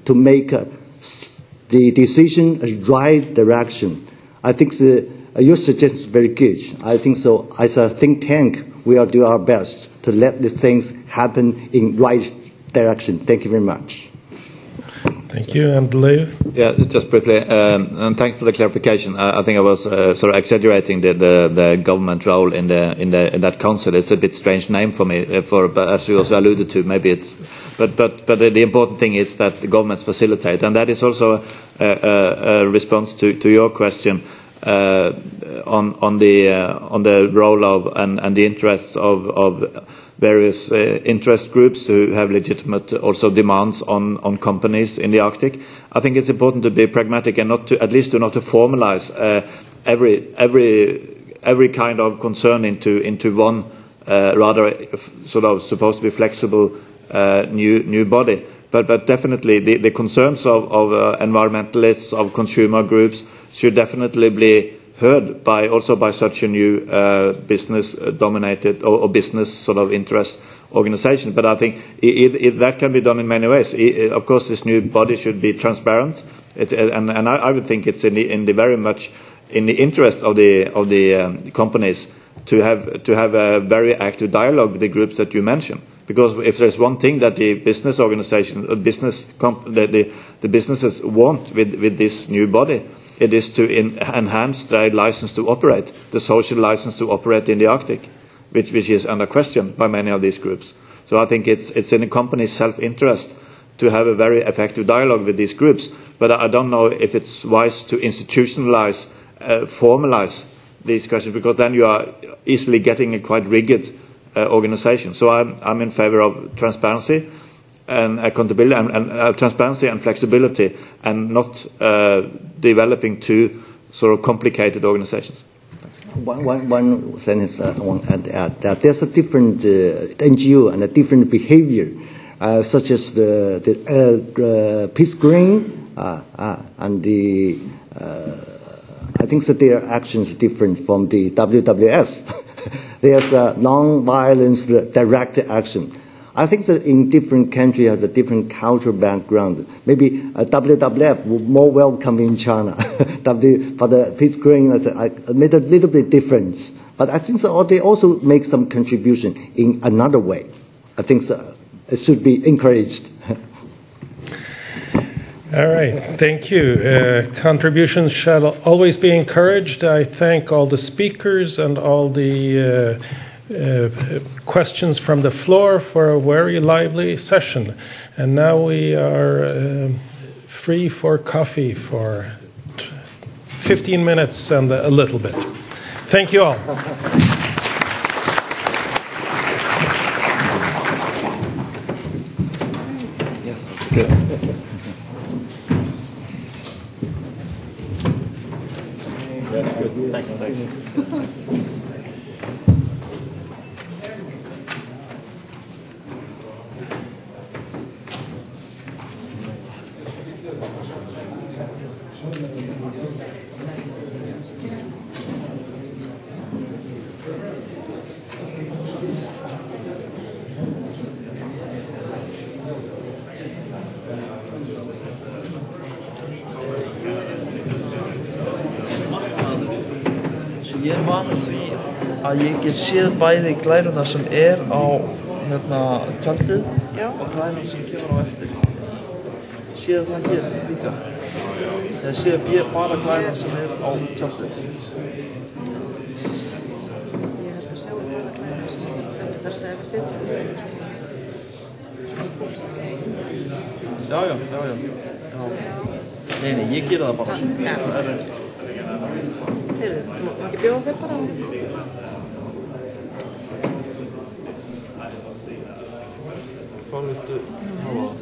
to make the decision a right direction. I think your suggestion is very good. I think so. As a think tank, we will do our best to let these things happen in right direction. Thank you very much. Thank you, and Leiv? Yeah, just briefly, and thanks for the clarification. I think I was sort of exaggerating the government role in that council. It's a bit strange name for me, but as you also alluded to, maybe it's. But the important thing is that the governments facilitate, and that is also a response to your question on the role of and the interests of various interest groups who have legitimate also demands on companies in the Arctic. I think it's important to be pragmatic and not to formalize every kind of concern into one rather sort of supposed to be flexible new body. But definitely the concerns of environmentalists, of consumer groups should definitely be heard by such a new business-dominated or business sort of interest organization. But I think that can be done in many ways. Of course, this new body should be transparent, and I would think it's in the very much in the interest of the companies to have a very active dialogue with the groups that you mentioned. Because if there's one thing that the business organization, the businesses want with this new body, it is to enhance their license to operate, the social license to operate in the Arctic, which is under question by many of these groups. So I think it's in the company's self-interest to have a very effective dialogue with these groups. But I don't know if it's wise to institutionalize, formalize these questions, because then you are easily getting a quite rigid organization. So I'm in favor of transparency and accountability, and transparency and flexibility, and not developing two sort of complicated organizations. One sentence I want to add that there's a different NGO and a different behavior, such as the Peace Green and the I think that their actions different from the WWF. There's a non-violence direct action. I think that in different countries have a different cultural background. Maybe WWF would more welcome in China. For the peace growing made a little bit difference. But I think so they also make some contribution in another way. I think so, it should be encouraged. All right, thank you. Contributions shall always be encouraged. I thank all the speakers and all the questions from the floor for a very lively session. And now we are free for coffee for 15 minutes and a little bit. Thank you all. Yes. Good. That's good. Thanks. Ég vanur því að ég get séð bæði glæruna sem á tjaldið og glæruna sem kemur á eftir. Séð það hér líka. Ég séð bara glæruna sem á tjaldið. Ég að sjá bara glæruna sem á þar sem við setjum Já. Nei, ég gera það bara svo. Má ekki bjóða þér bara? Hvað viltu hafa?